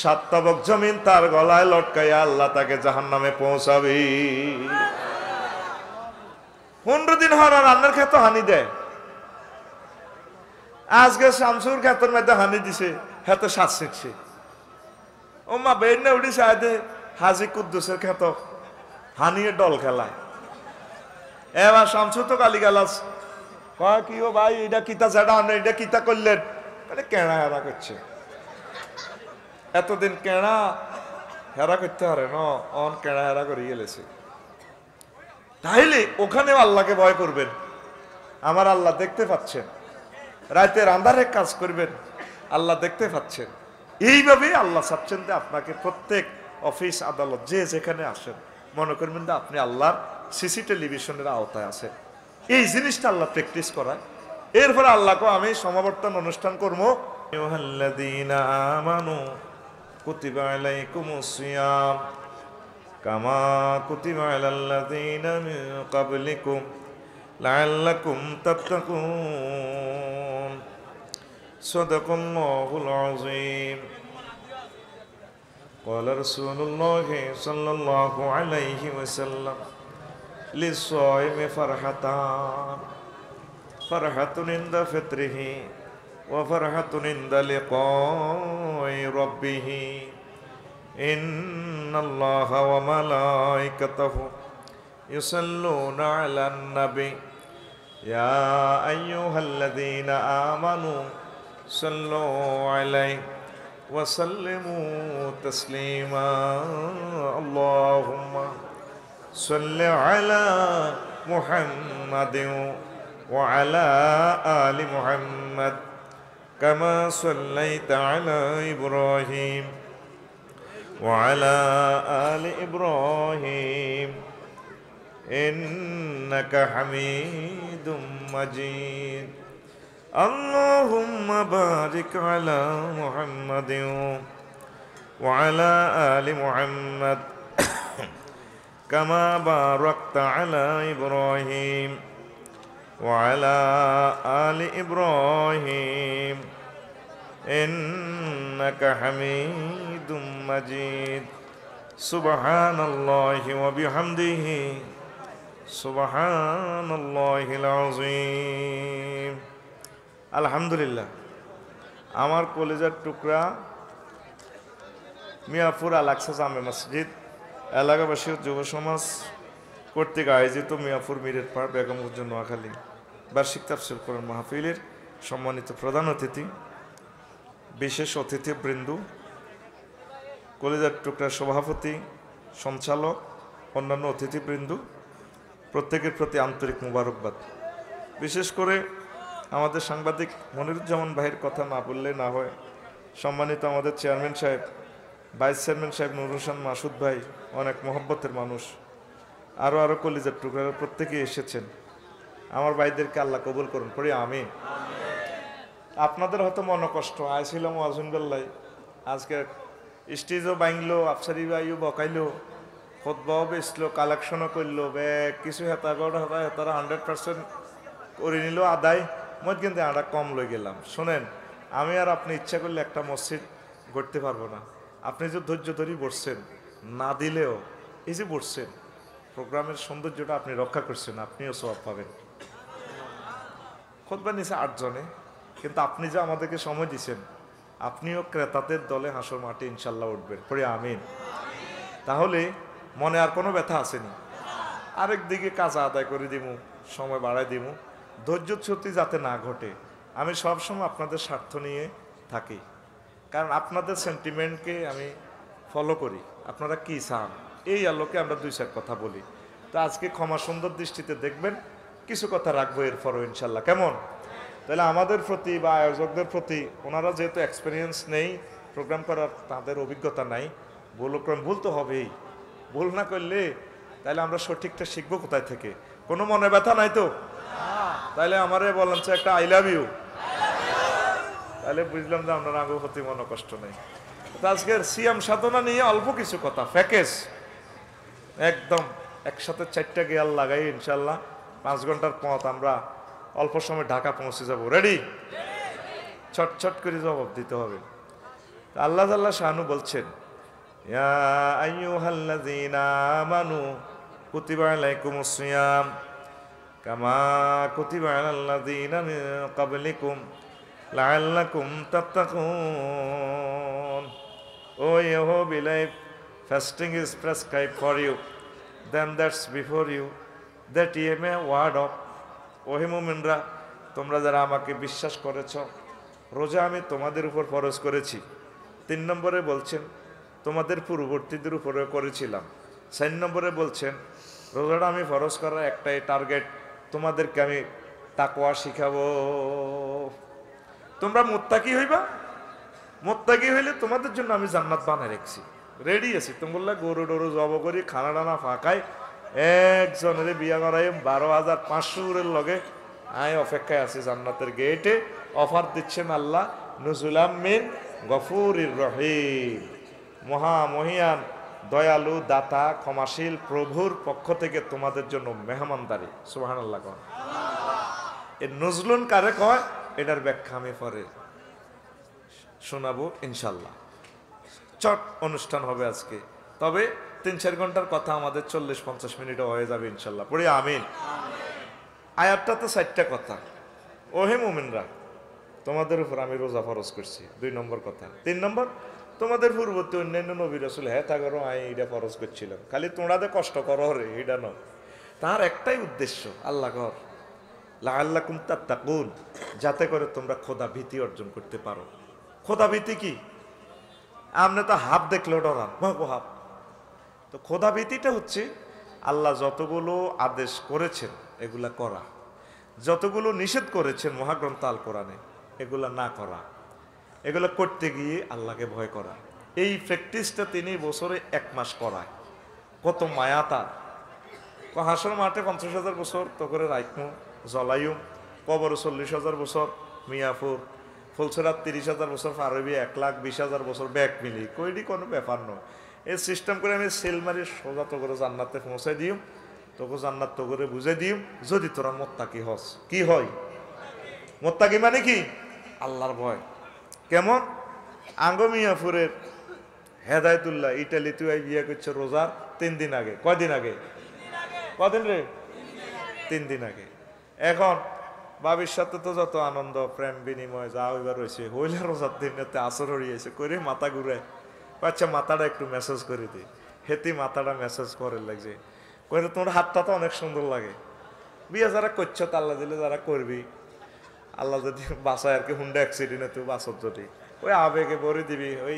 7 তবক জমিন তার গলায় লটকাইয়া আল্লাহ তাকে জাহান্নামে পৌঁছাবে 15 দিন হওয়ার রান্নার ক্ষেত্রে হানি দেয় আজকে শামসুর ক্ষেত্রের মধ্যে হানি দিছে হেতে 7 শিখছে ও মা বেড়নে উঠি সাথে হাজি কুদ্দুসের ক্ষেত হানিয়ে ডল খেলায় এবার শামসু তো গালি গালাস কয় কি ও ভাই এটা কিতা যেটা আনে এটা কিতা করলেন মানে কেনা হেরা করছে এতদিন কেনা হেরা করতে পারে না অন কেনা হেরা করে গেলেছে তাইলে ওখানেও আল্লাহকে ভয় করবেন আমার আল্লাহ দেখতে পাচ্ছেন রাতের আন্ধারে কাজ করবেন আল্লাহ দেখতে পাচ্ছেন এইভাবে আল্লাহ চাচ্ছেন যে আপনাকে প্রত্যেক অফিস আদালত যে যেখানে আসেন মনে করবেন যে আপনি আল্লাহর সিসি টেলিভিশনের আওতায় আছেন এই জিনিসটা আল্লাহ প্র্যাকটিস করায় এরপরে আল্লাহকে আমি সমাবর্তন অনুষ্ঠান করবো আইয়ুহাল্লাযীনা আমানু কুতিবা আলাইকুমুস সিয়াম কামা কুতিবা আলাল্লাযীনা মিন ক্বাবলিকুম লাআল্লাকুম তাত্তাকুন সাদাকাল্লাহুল আযীম قال رسول الله صلى الله عليه وسلم للصائم فرحتان فرحة عند فطره وفرحة عند لقاء ربه إن الله وملائكته يصلون على النبي يا أيها الذين آمنوا صلوا عليه وسلموا تسليما اللهم صل على محمد وعلى آل محمد كما صليت على إبراهيم وعلى آل إبراهيم إنك حميد مجيد اللهم بارك على محمد وعلى آل محمد كما باركت على إبراهيم وعلى آل إبراهيم إنك حميد مجيد سبحان الله وبحمده سبحان الله العظيم আলহামদুলিল্লাহ আমার কলেজের টুকরা মিয়াপুর আল-আকসা জামে মসজিদ এলাকাবাসী যুব সমাজ কর্তৃক আয়োজিত মিয়াপুর মিরের পাড় বেগমগঞ্জ নোয়াখালী বার্ষিক তাফসীর কোরআন মাহফিলের সম্মানিত প্রধান অতিথি বিশেষ অতিথিবৃন্দ কলেজের টুকরা সভাপতি সঞ্চালক অন্যান্য অতিথিবৃন্দ প্রত্যেকের প্রতি আন্তরিক মোবারকবাদ। বিশেষ করে আমাদের সাংবাদিক মনিরুজ্জামান ভাইয়ের কথা না বললে না হয়। সম্মানিত আমাদের চেয়ারম্যান সাহেব, ভাইস চেয়ারম্যান সাহেব নুরুল হোসেন মাসুদ ভাই অনেক মহব্বতের মানুষ, আরও কলেজের টুকরা প্রত্যেকেই এসেছেন। আমার ভাইদেরকে আল্লাহ কবুল করুন, পড়ি আমি। আপনাদের হয়তো মনে কষ্ট আইছিলাম আজমবেল্লাই, আজকে স্টেজও বাংলো, আফসারি ভাইও বকাইলো, খুতবাও বেচলো, কালেকশনও করলো, ব্যাগ কিছু হেতারা 100% করে নিল আদায়। মই কিন্তু আমরা কম লই গেলাম। শোনেন, আমি আর আপনি ইচ্ছা করলে একটা মসজিদ গড়তে পারবো না। আপনি যে ধৈর্য ধরেই বসছেন, না দিলেও এই যে বসছেন, প্রোগ্রামের সৌন্দর্যটা আপনি রক্ষা করছেন, আপনিও সওয়াব পাবেন। খুতবা নিছে 8 জনে, কিন্তু আপনি যে আমাদেরকে সময় দিচ্ছেন, আপনিও ক্রেতাদের দলে হাসর মাঠে ইনশাল্লাহ উঠবেন, পড়ে আমিন। তাহলে মনে আর কোনো ব্যথা আসেনি। আরেক দিকে কাজ আদায় করে দিমু, সময় বাড়াই দিমু, ধৈর্যচ্যুতি যাতে না ঘটে। আমি সবসময় আপনাদের স্বার্থ নিয়ে থাকি, কারণ আপনাদের সেন্টিমেন্টকে আমি ফলো করি। আপনারা কি চান এই আলোকে আমরা 2-4 কথা বলি। তো আজকে ক্ষমা সুন্দর দৃষ্টিতে দেখবেন, কিছু কথা রাখবো এরপরও ইনশাল্লাহ, কেমন? তাহলে আমাদের প্রতি বা আয়োজকদের প্রতি, ওনারা যেহেতু এক্সপিরিয়েন্স নেই প্রোগ্রাম করার, তাদের অভিজ্ঞতা নাই, ভুল তো হবেই। ভুল না করলে তাহলে আমরা সঠিকটা শিখবো কোথায় থেকে? কোনো মনে ব্যথা নাই তো? তাহলে আমারে বলেন একটা আই লাভ ইউ, তাহলে বুঝলাম যে আপনার আগে প্রতি মনে কষ্ট নেই। তো আজকের সিয়াম সাধনা নিয়ে অল্প কিছু কথা, প্যাকেজ একদম একসাথে 4টা গিয়ার লাগাই ইনশাল্লাহ 5 ঘন্টার পথ আমরা অল্প সময় ঢাকা পৌঁছে যাব। রেডি? ছটছট করে জবাব দিতে হবে। আল্লাহ তাআলা শানু বলছেন, ইয়া আইয়ুহাল্লাযীনা আমানু কুতিবা আলাইকুমুস সিয়াম কামা কুতিবা আলাল্লাযীনা মিন ক্বাবলিকুম লাআল্লাকুম তাত্তাকুন। O you believe fasting is prescribed for you, then that's before you, that ye may ward off. ওহে মুমিনরা, তোমরা যারা আমাকে বিশ্বাস করেছ, রোজা আমি তোমাদের উপর ফরজ করেছি। 3 নম্বরে বলছেন তোমাদের পূর্ববর্তীদের উপরে করেছিলাম। 4 নম্বরে বলছেন রোজাটা আমি ফরজ করার একটাই টার্গেট, তোমাদেরকে আমি তাকওয়া শিখাবো। তোমরা মুত্তাকি হইবা, মুত্তাকি হইলে তোমাদের জন্য আমি জান্নাত বানায় রেখেছি, রেডি আছি। তোমরা গরু ডরু জব করি, খানা টানা ফাঁকায় একজনের বিয়া করাই 12,500 লগে আমি অপেক্ষায় আছি জান্নাতের গেটে। অফার দিচ্ছেন আল্লাহ, নুজুলাম মিন গফুরির রহিম, মহামহিয়ান দয়ালু দাতা ক্ষমাশীল প্রভুর পক্ষ থেকে তোমাদের জন্য মেহমানদারি। সুবহানাল্লাহ। এই নজলুন কারে কয়, এটার ব্যাখ্যা আমি পরে শোনাবো ইনশাল্লাহ। চট অনুষ্ঠান হবে আজকে। তবে 3-4 ঘন্টার কথা আমাদের 40-50 মিনিটও হয়ে যাবে ইনশাল্লাহ। পড়ি আমিন। আয়াতটা তো 4টা কথা। ওহে মুমিনরা, তোমাদের উপর আমি রোজা ফরজ করছি, 2 নম্বর কথা। 3 নম্বর, তোমাদের পূর্ববর্তী অন্যান্য নবী রাসূল হেতা করো আই এটা ফরজ করছিলাম, খালি তোমরাতে কষ্ট করো রে, এটা নয়। তার একটাই উদ্দেশ্য, আল্লাহ ঘর লাআল্লাকুম তাত্তাকুন, যাতে করে তোমরা খোদা ভীতি অর্জন করতে পারো। খোদা ভীতি কি? আপনি তো হাফ দেখলেও ডরান, হাফ। তো খোদা ভীতিটা হচ্ছে আল্লাহ যতগুলো আদেশ করেছেন এগুলা করা, যতগুলো নিষেধ করেছেন মহাগ্রন্থ আল কোরআনে এগুলা না করা, এগুলো করতে গিয়ে আল্লাহকে ভয় করা। এই প্র্যাকটিসটা তিনি বছরে 1 মাস করায়। কত মায়া তার। হাসর মাঠে 50,000 বছর তো করে রাইখমু জলাইম, কবর 40,000 বছর মিয়াপুর, ফুলছড়ার 30,000 বছর ফারবি, 1,20,000 বছর ব্যাগ মিলি, কইডি কোনো ব্যাপার নয়। এই সিস্টেম করে আমি সেল মারি সোজা তো করে জান্নাতে পৌঁছাই দিও, তোকে জান্নাত তো করে বুঝে দিও, যদি তোরা মোত্তাকি হস। কি হয় মোত্তাকি মানে? কি? আল্লাহর ভয়। কেমন? আঙ্গ মিয়াপুরের হেদায়তুল্লাহ ইটালিতে বিয়ে করছে রোজার 3 দিন আগে। কয়দিন আগে? কদিন রে? 3 দিন আগে। এখন বাবির সাথে তো যত আনন্দ প্রেম বিনিময় যা হইবার রয়েছে, হইলে রোজার দিনেতে আসর হরিয়েছে করে মাথা ঘুরে। আচ্ছা মাথাটা একটু মেসেজ করে দিই। হেতি মাথাটা মেসেজ করে লাগছে, কইলে তোমার হাতটা তো অনেক সুন্দর লাগে। বিয়ে যারা করছো তা আল্লাহ দিলে যারা করবি, আল্লাহ যদি বাসায় আর কি হুন্ডা অ্যাক্সিডেন্টে তুই বাসত যদি ওই আবেগে ভরে দিবি ওই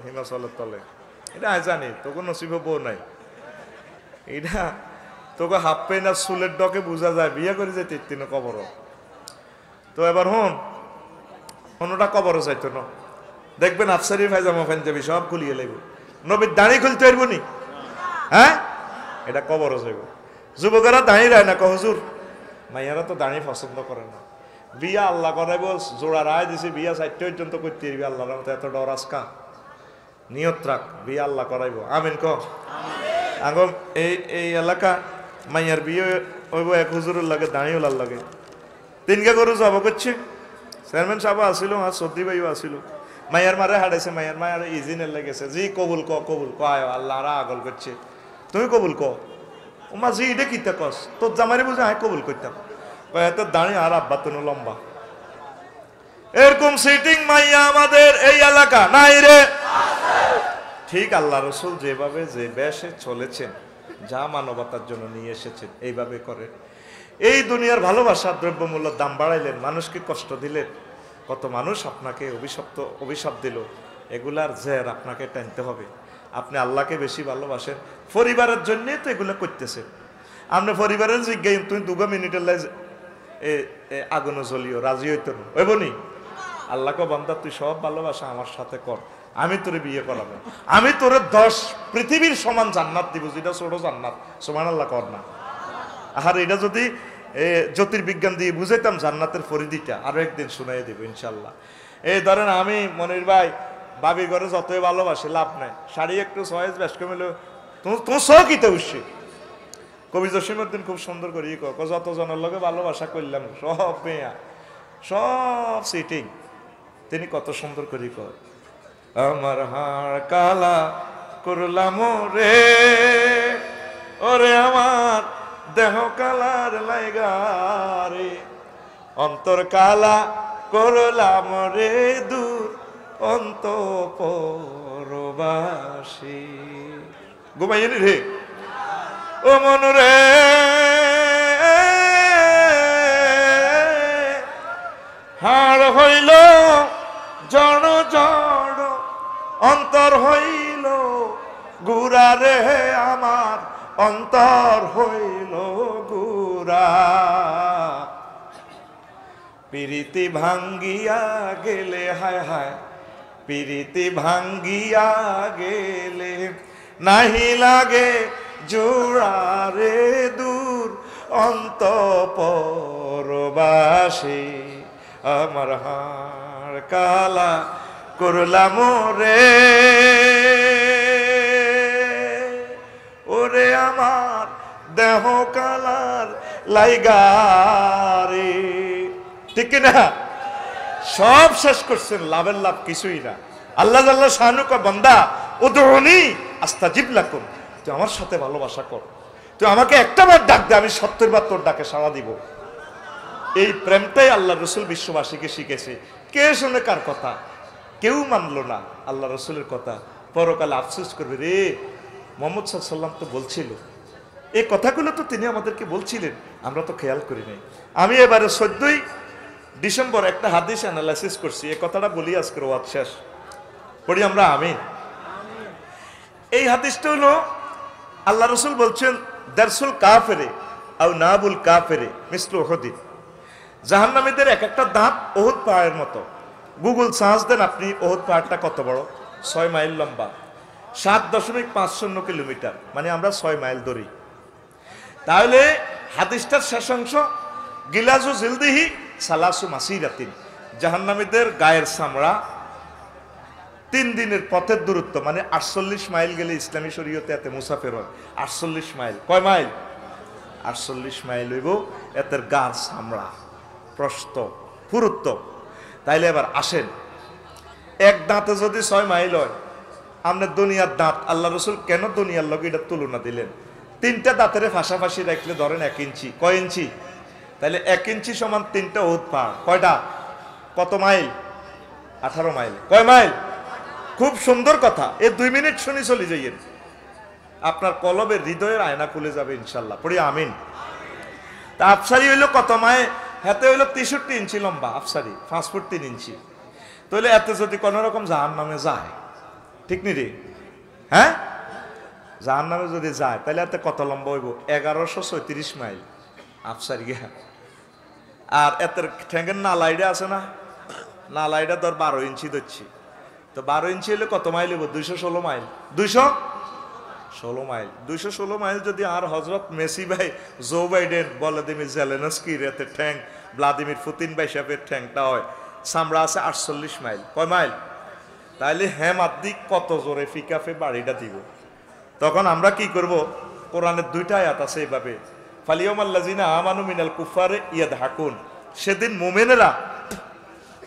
হিমাচলের তলে। এটা আমি জানি তোকে নসিবে বউ নাই, এটা তোকে হাফ পেন আর চুলের ডকে বোঝা যায় বিয়ে করে যে 3 কবর। তো এবার হনটা কবরও চাইতো না, দেখবেন আফসারি ফাইজামা পাঞ্জাবি সব খুলিয়ে লাগবে, নবীর দাঁড়িয়ে খুলতে পারবো নি? হ্যাঁ, এটা কবরও যাইব। যুবকেরা দাঁড়িয়ে রায় না, হুজুর মাইয়ারা তো দাঁড়িয়ে পছন্দ করে না। বিয়া আল্লাহ করাইব, জোড়া রায় দিছে বিয়া 4 পর্যন্ত করতে পারবি, আল্লাহর মতো এত ডর আজকা নিয়ত রাখ, বিয়া আল্লাহ করাইব। আমিন ক। আগম এই এলাকা মাইয়ার বিয়ে হইব 1 হুজুরের লাগে, দাঁড়িয়েওলার লাগে। 3 গরু যাব করছে, চেয়ারম্যান সাহেব আসিল আর সর্দি ভাইও আসিল। মাইয়ার মারে হারাইছে, মাইয়ার মায়ের ইজিনের লেগেছে, জি কবুল কবুল আয়, আল্লাহ আগল করছে, তুমি কবুল ওমা জি এটা কিতা কস, তোর জামারি বুঝে আমি কবুল করতাম। এত দাঁড়িয়ে আর আব্বা তো লম্বা। এরকম সিটিং মাইয়া আমাদের এই এলাকা নাই রে। ঠিক আল্লাহ রসুল যেভাবে যে বেশে চলেছেন, যা মানবতার জন্য নিয়ে এসেছেন এইভাবে করে। এই দুনিয়ার ভালোবাসা দ্রব্যমূল্যের দাম বাড়াইলেন, মানুষকে কষ্ট দিলেন, কত মানুষ আপনাকে অভিশাপ দিল, এগুলার জের আপনাকে টানতে হবে। আপনি আল্লাহকে বেশি ভালোবাসেন, পরিবারের জন্যে তো এগুলো করতেছেন। আপনি পরিবারের জিজ্ঞাসা তুমি 2 মিনিটের লাই আগুনও জ্বলিও, রাজি হইতো না ওইবনি। আল্লাহকে বান্দা তুই সব ভালোবাসা আমার সাথে কর, আমি তোরে বিয়ে করাবো, আমি তোরে 10 পৃথিবীর সমান জান্নাত দিব, যেটা ছোট জান্নাত। সুবহানাল্লাহ কর না। আর এটা যদি জ্যোতির্বিজ্ঞান দিয়ে বুঝাইতাম জান্নাতের পরিধিটা, আরো একদিন শুনাই দেব ইনশাল্লাহ। এই ধরেন আমি মনির ভাই বাবির ঘরে যতই ভালোবাসি লাভ নাই, শাড়ি একটু সয়েজ বেশ কমিল তোমার সকিতে উঠছে। কবি জসিমউদ্দিন খুব সুন্দর করে যত জনের লগে ভালোবাসা করলাম সব মেয়া সব সিটিং, তিনি কত সুন্দর করে কয়, আমার হাড় কালা করলাম রে, ওরে আমার দেহ কালার লাইগারে, অন্তর কালা করলাম রে দূর অন্তঃপরবাসী। ঘুমাইনি রে ও মন রে, হাড় হইল জড় জড়, অন্তর হইল গুড়া রে, আমার অন্তর হইল গুড়া। পিরিতি ভাঙ্গিয়া গেলে, হায় হায় পিরিতি ভাঙ্গিয়া গেলে, নাহি লাগে জোড়া রে দূর অন্তঃপরবাসী। আমার হাড় কালা করলাম রে, ওরে আমার দেহ কালার লাইগারে। ঠিক না? সব শেষ করছেন, লাভের লাভ কিছুই না। আল্লাহ জাল্লা শানু কয় বান্দা উদউনি আস্তাজিব লাকুম, তুই আমার সাথে ভালোবাসা কর, তুই আমাকে একটা বার ডাক দে, আমি 70 বার তোর ডাকে সাড়া দিব। এই প্রেমটাই আল্লাহ রসুল বিশ্ববাসীকে শিখেছে। কে শুনে কার কথা? কেউ মানলো না আল্লাহ রসুলের কথা। পরকালে আফসোস করবে, রে মোহাম্মদ সাল্লাল্লাহু আলাইহি ওয়াসাল্লাম তো বলছিল, এই কথাগুলো তো তিনি আমাদেরকে বলছিলেন, আমরা তো খেয়াল করি নাই। আমি এবারে 14ই ডিসেম্বর একটা হাদিস অ্যানালাইসিস করছি, এই কথাটা বলি আজকের ওয়াজ শেষ পড়ি আমরা আমিন। এই হাদিসটা হলো আল্লাহ রসুল বলছেন, দারসুল কাফেরে আও নাবুল কাফেরে মিসলু উহুদ, জাহান্নামীদের এক একটা দাঁত উহুদ পাহাড়ের মতো। গুগল সার্চ দেন আপনি, উহুদ পাহাড়টা কত বড়? 6 মাইল লম্বা, 7.50 কিলোমিটার, মানে আমরা 6 মাইল ধরি। তাহলে হাদিসটার শেষ অংশ, গিলাজু জিলদিহি সালাসু মাসিরাতিন, জাহান্নামীদের গায়ের চামড়া 3 দিনের পথের দূরত্ব, মানে 48 মাইল গেলে ইসলামী শরীয়তে এতে মুসাফির হয়। 48 মাইল, কয় মাইল? 48 মাইল হইব এতের গার চামড়া, প্রস্থ পুরুত্ব। তাইলে এবার আসেন, এক দাঁতে যদি 6 মাইল হয়, আপনার দুনিয়ার দাঁত আল্লাহ রসুল কেন দুনিয়ার লগে এটা তুলনা দিলেন? 3টা দাঁতের ফাঁসাফাঁসি রাখলে ধরেন 1 ইঞ্চি, কয় ইঞ্চি? তাহলে 1 ইঞ্চি সমান 3টা উহুদ পাহাড়, কয়টা? কত মাইল? 18 মাইল। কয় মাইল? খুব সুন্দর কথা, এই 2 মিনিট শুনি চলে যাইয়েন, আপনার কলবের হৃদয়ের আয়না খুলে যাবে ইনশাল্লাহ, পড়ি আমিন। তা আফসারি হইলো কত মাইল? হাতে হইলো 63 ইঞ্চি লম্বা আফসারি, 5 ফুট 3 ইঞ্চি। তাহলে এতে যদি কোনো রকম জাহান্নামে যায়, ঠিক নি রে? হ্যাঁ, জাহান্নামে যদি যায় তাহলে এতে কত লম্বা হইব? 1134 মাইল আফসারি গিয়া। আর এতের ঠ্যাঙ্গের নালাইডা আছে না, নালাইডা ধর 12 ইঞ্চি ধরছি, তো 12 ইঞ্চি হলে কত মাইল হইব? 216 মাইল। 216 মাইল, 216 মাইল যদি আর হজরত মেসি ভাই, জো বাইডেন, ভলোদিমির জেলেনস্কির এতে ঠ্যাং, ভ্লাদিমির পুতিন ভাই সাহেবের ঠ্যাংটা হয়, চামড়া আছে 48 মাইল। কয় মাইল? তাইলে হেমাদ্দিক কত জোরে ফিকাফে বাড়িটা দিব। তখন আমরা কি করব? কোরআনের 2টা আয়াত আছে এইভাবে, ফালিয়ামাল্লাযিনা আমানু মিনাল কুফারে ইয়াদহাকুন, সেদিন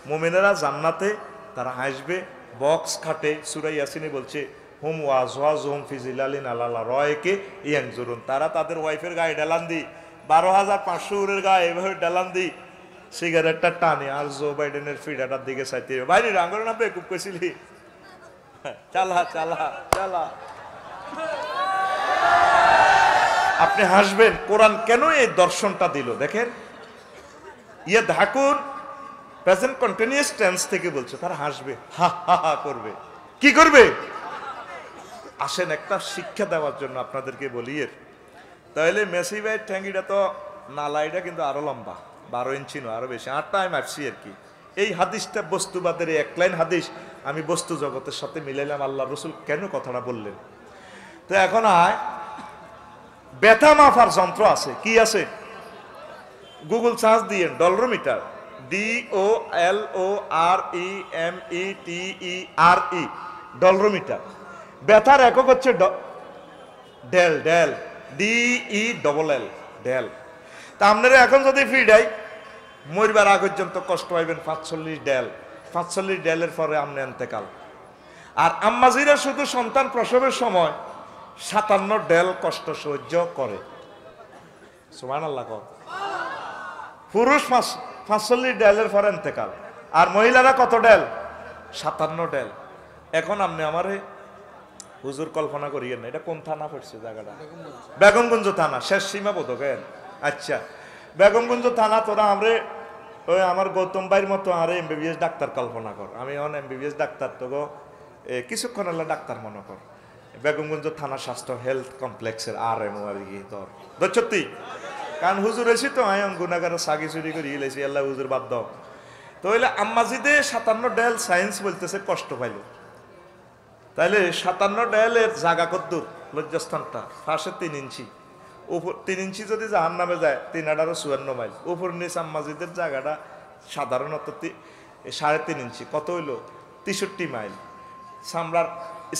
মুমিনেরা জান্নাতে তারা হাসবে, বক্স খাটে। সূরা ইয়াসিনে বলছে, হুম ওয়াজওয়াজুহুম ফি জিলালিন আলা রায়কে ইয়ানজুরুন, তারা তাদের ওয়াইফের গায়ে ডালান দি, 12,500 উরের গায়ে এভাবে ডালান দি, সিগারেটটা টানে আর জো বাইডেনের ফিডাটার দিকে চাইতে, বাইরে রাঙ্গর না বেকুব কইছিলি, চালা চালা চালা। আপনি হাসবেন। কোরআন কেন এই দর্শনটা দিল দেখেন, ইয়ে ধাকুন প্রেজেন্ট কন্টিনিউয়াস টেন্স থেকে বলছে, তারা হাসবে, হা হা হা করবে। কি করবে? আসেন একটা শিক্ষা দেওয়ার জন্য আপনাদেরকে বলি। তাহলে মেসি ভাইয়ের ঠ্যাঙ্গিটা তো নালাইটা কিন্তু আরো লম্বা, 12 ইঞ্চি নয়, আরো বেশি। 8টা আমি মারছি আর কি। এই হাদিসটা বস্তুবাদের এক লাইন হাদিস, আমি বস্তু জগতের সাথে মিলাইলাম আল্লাহ রসুল কেন কথাটা বললেন। তো এখন ব্যথা মাপার যন্ত্র আছে, কি আছে? গুগল সার্চ দিয়ে ডলরোমিটার, DOLOREMETER, ডলরোমিটার। ব্যথার একক হচ্ছে ডেল, ডেল, DELL, ডেল। তা আপনারা এখন যদি ফিডাই মরবার আগ পর্যন্ত কষ্ট পাইবেন 45 ডেল, 45 ডেলের পরে আপনি এন্তেকাল। আর আম্মাজিরা শুধু সন্তান প্রসবের সময় 57 ডেল কষ্ট সহ্য করে। সুবহানাল্লাহ। পুরুষ 45 ডেলের পরে এন্তেকাল, আর মহিলারা কত ডেল? 57 ডেল। এখন আপনি আমারে হুজুর কল্পনা করিয়েন না, এটা কোন থানা পড়ছে জায়গাটা? বেগমগঞ্জ থানা, শেষ সীমা বোধকেন। আচ্ছা, বেগমগঞ্জ থানা। তোরা আমরে ওই আমার গৌতম ভাইয়ের মতো আরে MBBS ডাক্তার কল্পনা কর। আমি এখন MBBS ডাক্তার, তো কিছুক্ষণ হলে ডাক্তার মনে কর। বেগমগঞ্জ থানা স্বাস্থ্য হেলথ কমপ্লেক্সের RMO আর কি তোর সত্যি। কারণ হুজুর এসি তো আয়ম গুনাগারে সাগি চুরি করে গেলেছি, আল্লাহ হুজুর বাদ দাও। তো হইলে আম্মাজিদে 57 ডেল সায়েন্স বলতেছে কষ্ট পাইল। তাইলে 57 ডেলের জায়গা কদ্দুর? লজ্জাস্থানটা ফাঁসে 3 ইঞ্চি, উপর 3 ইঞ্চি যদি জাহান নামে যায় 3/54 মাইল। উপর নিচ আম্মাজিদের জায়গাটা সাধারণত 3.5 ইঞ্চি, কত হইল? 63 মাইল। চামড়ার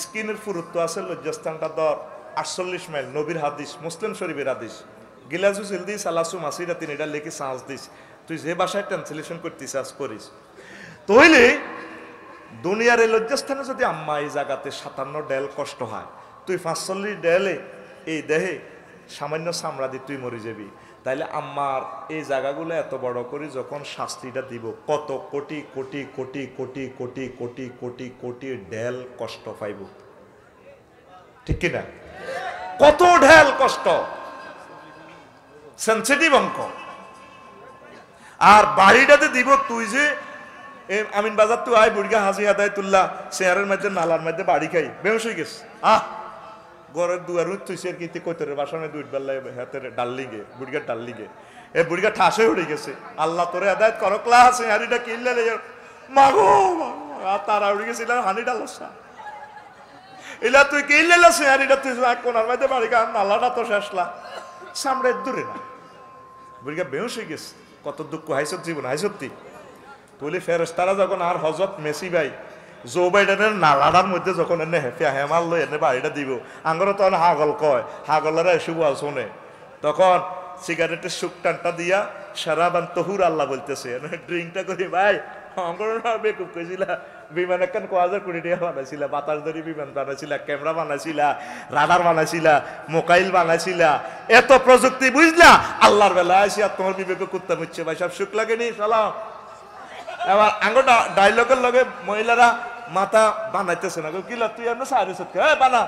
স্কিনের পুরুত্ব আছে লজ্জাস্থানটা ধর 48 মাইল। নবীর হাদিস, মুসলিম শরীফের হাদিস, গিলাজু সিলদি সালাসু মাসিরাতিন, এটা লিখে সাজ দিস। তুই যে ভাষায় ট্রান্সলেশন করতিস আজ করিস। তাহলে দুনিয়ার এই লজ্জাস্থানে যদি আম্মা এই জায়গাতে 57 ডেল কষ্ট হয়, তুই 45 ডেলে এই দেহে সামান্য চামড়া দিয়ে তুই মরে যাবি। তাইলে আম্মার এই জায়গাগুলো এত বড় করে যখন শাস্তিটা দিব, কত কোটি কোটি কোটি কোটি কোটি কোটি কোটি কোটি ডেল কষ্ট পাইব, ঠিক কিনা? কত ঢেল কষ্ট, সেন্সিটিভ অঙ্ক। আর বাড়িটাতে দিব তুই যে আমিন বাজার তুই আয় বুড়িগা হাজি আদায় তুল্লা চেয়ারের মধ্যে নালার মধ্যে বাড়ি খাই বেহস হয়ে গেছে। ঘরের দুয়ার তুই সে কি কইতরে বাসনে দুই বেলা হাতের ডাল্লিগে বুড়িগার ডাল্লিগে এ বুড়িগা ঠাসে উঠে গেছে। আল্লাহ তোরে আদায়ত করো ক্লাস হাড়িটা কিনলে মাগো তারা উড়ে গেছিল হানি ডালসা এলা তুই কিনলে হাড়িটা তুই কোনার মধ্যে বাড়ি গা নালাটা তো শেষলা সামনে দূরে না বুড়িগা বেহস হয়ে গেছে। কত দুঃখ হাইসত জীবন হাইসত্যি বলি ফেরেশতারা যখন আর হযরত মেসি ভাই জো বাইডেনের নালাটার মধ্যে যখন এনে হেফিয়া হেমাল লই এনে বাড়িটা দিব আঙ্গর তখন হাগল কয় হাগলেরা এসে বল শোনে তখন সিগারেটের সুখ টানটা দিয়া সারাবান তহুর আল্লাহ বলতেছে ড্রিঙ্কটা করি ভাই অঙ্গর বেকুব কইছিলা বিমান একখান 1000 কোটি টাকা বানাইছিলা, বাতাস ধরি বিমান বানাইছিলা, ক্যামেরা বানাইছিলা, রাডার বানাইছিলা, মোবাইল বানাইছিলা, এত প্রযুক্তি বুঝলা আল্লাহর বেলা আসি আর তোমার বিবেকে কুত্তা মুচ্ছে ভাই সব সুখ লাগেনি সালাম। এবার আঙ্গো ডায়লগের লগে মহিলারা মাথা বানাইতেছে না কিলা তুই এমন সাড়ে সত্যি বানা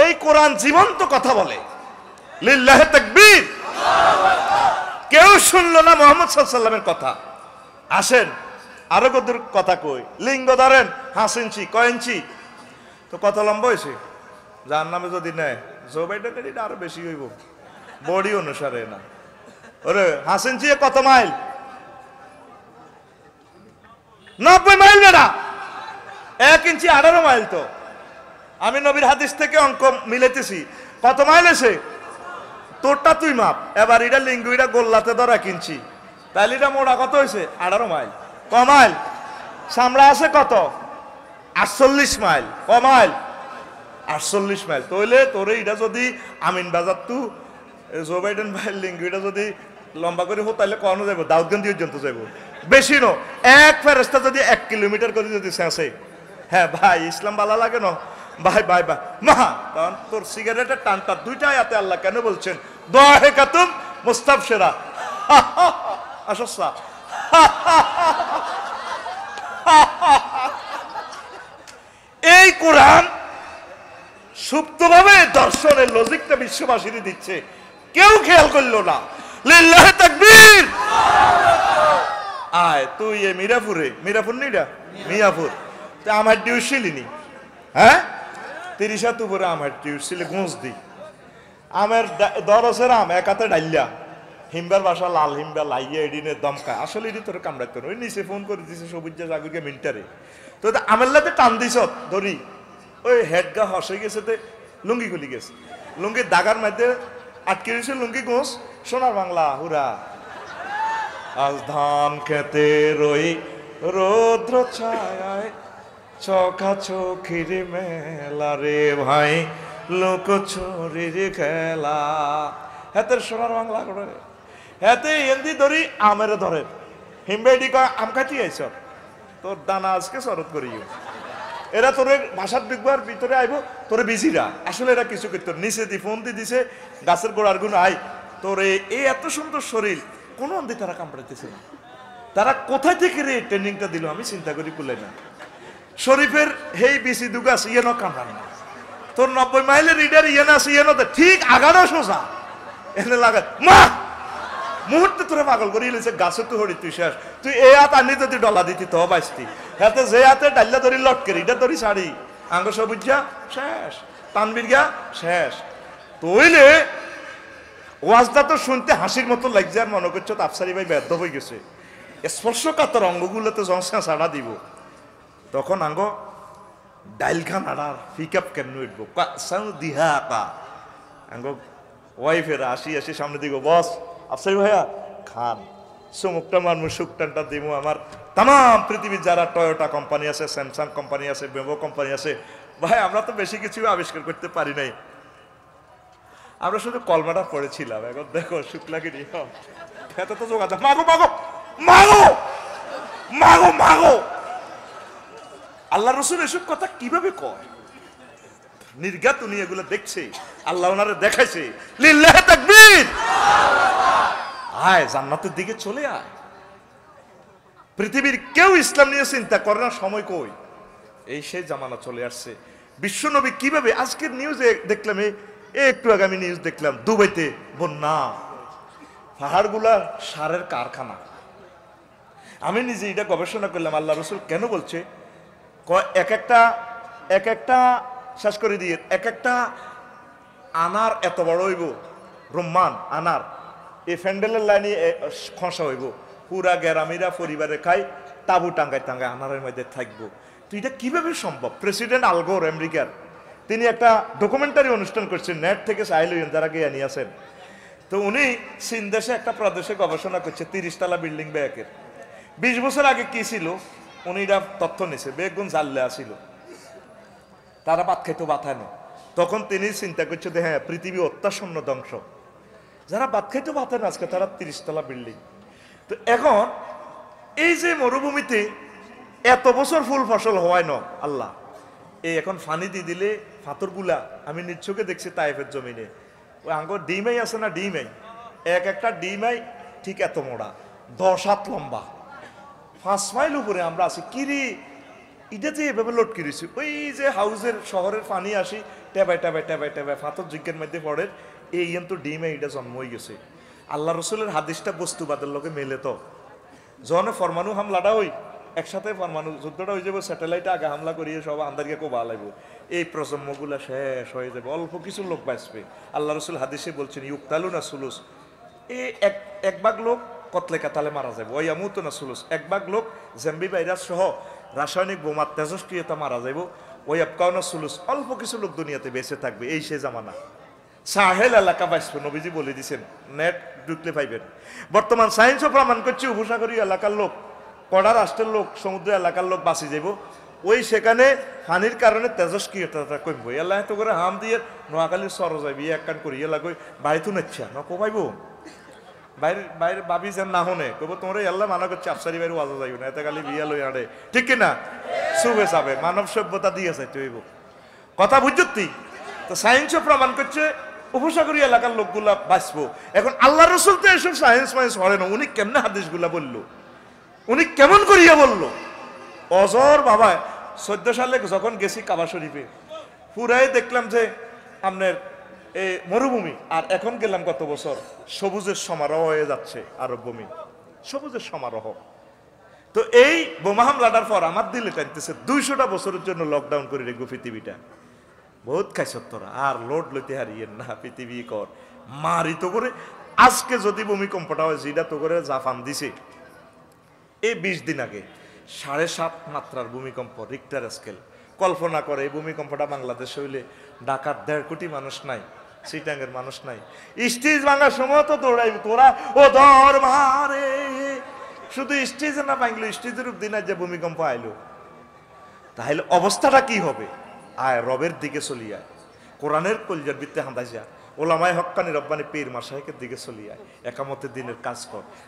এই কোরআন জীবন্ত কথা বলে লিল্লাহে তাকবীর। কেউ শুনলো না মুহাম্মদ সাল্লাল্লাহু আলাইহি ওয়াসাল্লামের কথা। আসেন আরো কদুর কথা কই, লিঙ্গ ধরেন 5 ইঞ্চি কয় ইঞ্চি তো কত লম্বা হয়েছে যার নামে যদি নেয় জো বাইডেনের এটা আরো বেশি হইব বডি অনুসারে না। ওরে 5 ইঞ্চি কত মাইল? 90 মাইল বেড়া, 1 ইঞ্চি 18 মাইল। তো আমি নবীর হাদিস থেকে অঙ্ক মিলাইতেছি কত মাইল এসে তোরটা তুই মাপ। এবার এটা লিঙ্গ এটা গোল্লাতে ধর 1 ইঞ্চি, তাহলে এটা মোড়া কত হয়েছে 18 মাইল। ক মাইল? চামড়া আছে কত 48 মাইল। ক মাইল? 48 মাইল। তাহলে তোরে এটা যদি আমিন বাজার তু জো বাইডেন ভাইয়ের লিঙ্গ এটা যদি লম্বা করে হোক তাহলে কখনো যাবো দাউদগঞ্জ পর্যন্ত যাবো বেশি নো। এক ফেরেস্তা যদি 1 কিলোমিটার করে যদি শেষে হ্যাঁ ভাই ইসলাম ভালো লাগে না ভাই ভাই ভাই মহা তখন তোর সিগারেটের টানটা দুইটা আয়াতে আল্লাহ কেন বলছেন দোয়া হে কাতুম মুস্তাবশিরা আসসা এই কোরআন সুপ্তভাবে দর্শনের লজিকটা বিশ্ববাসীরই দিচ্ছে, কেউ খেয়াল করলো না। লিল্লাহে তাকবীর। আয় তুই এ মিরাপুর নিডা মিয়াপুর তা আমার ডিউসিলিনি হ্যাঁ 30 উপরে আমার টিউসিলে গুঁজ দি আমের দরসের আম এক হাতে ডাইলা হিমবার বাসা লাল হিমবা লাইয়া এডিনে দমকা আসলে এটি তোর কামড়াইতো ওই নিচে ফোন করে দিছে সবুজ জাগুরকে মিন্টারে তো আমের লাতে টান দিছ ধরি ওই হেডগা হসে গেছে তে লুঙ্গি খুলি গেছে লুঙ্গির দাগার মধ্যে আটকে দিয়েছে লুঙ্গি গোস সোনার বাংলা হুরা আজ ধান খেতে রই রৌদ্র ছায় চকা চোখির মেলা রে ভাই লোক চোরির খেলা হেতের সোনার বাংলা করে হেতে এন্দি ধরি আমের ধরে হিমবেডি কয় আম খাইতে আইছ তোর দানা আজকে শরৎ করিও এরা তোর ভাষার দেখবার ভিতরে আইব তোরে বিজিরা আসলে এরা কিছু করতো নিচে দি ফোন দিয়ে দিছে গাছের গোড়ার গুণ আই তোর এই এত সুন্দর শরীর কোনো অন্দি তারা কামড়াইতেছে না তারা কোথায় থেকে রে ট্রেনিংটা দিল আমি চিন্তা করি কুলে না শরীফের হেই বিসি দুগাছ ইয়ে ন কামড়ান না তোর 90 মাইলের রিডার ইয়ে না ইয়ে নতে ঠিক আগানো সোজা এনে লাগা মা মুহূর্তে তোরা পাগল করি লিছে গাছে তো হরি তুই শেষ তুই এ হাত আনি যদি ডলা দিতি তো বাঁচতি হাতে যে হাতে ডাল্লা ধরি লটকে রিডার ধরি শাড়ি আঙ্গ সবুজা শেষ তানবির গা শেষ তইলে ওয়াজটা তো শুনতে হাসির মতো লাগছে আর মনে করছো আফসারি ভাই ব্যর্থ হয়ে গেছে স্পর্শকাতর অঙ্গগুলোতে জনসা ছাড়া দিব তখন আঙ্গ ডাইল খান আড়ার পিক আপ কেন উঠবো দিহা কা আঙ্গ ওয়াইফেরা আসি সামনে দিব বস আফসারি ভাইয়া খান চুমুকটা মারমু সুকটানটা দিব আমার তাম পৃথিবীর যারা টয়োটা কোম্পানি আছে স্যামসাং কোম্পানি আছে বেমো কোম্পানি আছে ভাই আমরা তো বেশি কিছু আবিষ্কার করতে পারি নাই আমরা শুধু কলমাটা পড়েছিলাম এখন দেখো শুক্লাগিরি এত তো যোগাযোগ মাগো মাগো মাগো মাগো মাগো। আল্লাহ রসুল এসব কথা কিভাবে কয়? নির্ঘাত উনি এগুলো দেখছে, আল্লাহ ওনারে দেখাইছে। লিল্লাহি তাকবীর। আয় জান্নাতের দিকে চলে আয়। পৃথিবীর কেউ ইসলাম নিয়ে চিন্তা করে না, সময় কই? এই সেই জামানা চলে আসছে। বিশ্বনবী কিভাবে, আজকের নিউজে দেখলাম, একটু আগে আমি নিউজ দেখলাম, দুবাইতে বন্যা, পাহাড়গুলা সারের কারখানা। আমি নিজে এটা গবেষণা করলাম, আল্লাহ রসুল কেন বলছে, এক একটা শেষ করে দিয়ে, এক একটা আনার এত বড় হইব, রোম্মান আনার, এই ফ্যান্ডেলের লাইনে খসা হইব, পুরা গ্রামীরা পরিবারে খাই, তাবু টাঙ্গায় টাঙ্গায় আনারের মধ্যে থাকবো। তো এটা কিভাবে সম্ভব? প্রেসিডেন্ট আল গোর আমেরিকার, তিনি একটা ডকুমেন্টারি অনুষ্ঠান করছেন, নেট থেকে চাইল যারা গিয়ে নিয়েছেন। তো উনি চীন দেশে একটা প্রদেশে গবেষণা করছে, 30 তলা বিল্ডিং ব্যাকের। 20 বছর আগে কি ছিল উনি এটা তথ্য নিছে, বেগুন জানলে আসিল, তারা ভাত খাইতো বাথানো। তখন তিনি চিন্তা করছে যে হ্যাঁ, পৃথিবী অত্যাসন্ন ধ্বংস, যারা ভাত খাইতো বাথানো আজকে তারা 30 তলা বিল্ডিং। তো এখন এই যে মরুভূমিতে এত বছর ফুল ফসল হয় না, আল্লাহ এই এখন ফানি দিয়ে দিলে পাথরগুলা, আমি নিজ চোখে দেখছি তাইফের জমিনে, ওই আঙ্গুর ডিমাই আছে না, ডিমাই, এক একটা ডিমাই ঠিক এত মোড়া, 10 হাত লম্বা, 5 মাইল উপরে আমরা আছি। কিরি এটাতে এভাবে লোড করেছি, ওই যে হাউসের শহরের পানি আসি টেবাই টেবাই টেবাই টেবাই পাথর জিজ্ঞের মধ্যে পড়ে, এই কিন্তু ডিমে এটা জন্ম হয়ে গেছে। আল্লাহ রসুলের হাদিসটা বস্তুবাদের লোকে মেলে। তো যখন পরমাণু হামলাটা হই, একসাথে পরমাণু যুদ্ধটা হয়ে যাবে, স্যাটেলাইটে আগে হামলা করিয়ে সব আন্দারকে কোবা লাগবে, এই প্রজন্মগুলা শেষ হয়ে যাবে, অল্প কিছু লোক বাঁচবে। আল্লাহ রসুল হাদিসে বলছেন, ইউক্তালু না সুলুস, এই এক ভাগ লোক কতলে কাতালে মারা যাবে, ওই আমুতো না সুলুস, এক ভাগ লোক জেম্বি ভাইরাস সহ রাসায়নিক বোমার তেজস্ক্রিয়তা মারা যাইব, ওই আপকাউনা সুলুস, অল্প কিছু লোক দুনিয়াতে বেঁচে থাকবে। এই সে জামানা। সাহেল এলাকা বাঁচবে, নবীজি বলে দিয়েছেন, নেট ঢুকলে পাইবেন। বর্তমান সায়েন্সও প্রমাণ করছে উপসাগরীয় এলাকার লোক, কড়া রাষ্ট্রের লোক, সমুদ্র এলাকার লোক বাঁচি যাইব, ওই সেখানে পানির কারণে তেজস্ক্রিয়তাটা কমবো। এলাহ তো করে হাম দিয়ে নোয়াখালীর সর যাইবি এক কান করি এলাকা বাড়িতে নেচ্ছা ন কোপাইব, বাইরে বাইরে ভাবি যেন না হনে কব তোমরা আল্লাহ মানা করছে আফসারি বাইরে ওয়াজা যাইব না, এতে খালি বিয়া লই আড়ে, ঠিক কিনা? শুভে যাবে, মানব সভ্যতা দিয়ে যাইতে হইব, কথা বুঝতি? তো সায়েন্সও প্রমাণ করছে উপসাগরীয় এলাকার লোকগুলা বাঁচবো। এখন আল্লাহ রসুল তো এসব সায়েন্স মায়েন্স হয় না, উনি কেমনে হাদিসগুলা বললো, উনি কেমন করিয়া বললো? অজর বাবা 14 সালে যখন গেছি কাবা শরীফে, পুরাই দেখলাম যে আপনার এই মরুভূমি, আর এখন গেলাম গত বছর, সবুজের সমারোহ হয়ে যাচ্ছে আরব ভূমি, সবুজের সমারোহ। তো এই বোমা হামলাটার পর আমার দিলে টানতেছে 200টা বছরের জন্য লকডাউন করে রেখো পৃথিবীটা। বহুত খাইছ তোরা, আর লোড লইতে হারিয়েন না, পৃথিবী কর মারি তো করে। আজকে যদি ভূমিকম্পটা হয়, যেটা তো করে জাপান দিছে, এই 20 দিন আগে 7.5 মাত্রার ভূমিকম্প, রিক্টার স্কেল। কল্পনা করে এই ভূমিকম্পটা বাংলাদেশে হইলে ঢাকার 1.5 কোটি মানুষ নাই, চিটাঙ্গের মানুষ নাই, স্টেজ ভাঙার সময় তো দৌড়াইব তোরা, ও ধর মারে, শুধু স্টেজে না ভাঙলো, স্টেজের দিন যে ভূমিকম্প আইলো, তাহলে অবস্থাটা কি হবে? আয় রবের দিকে চলি আয়, কোরআনের কলজার বৃত্তে হাঁদাই যা, ওলামায় হক্কানি রব্বানি পীর মাশায়েখের দিকে চলি আয়, একামতের দিনের কাজ কর।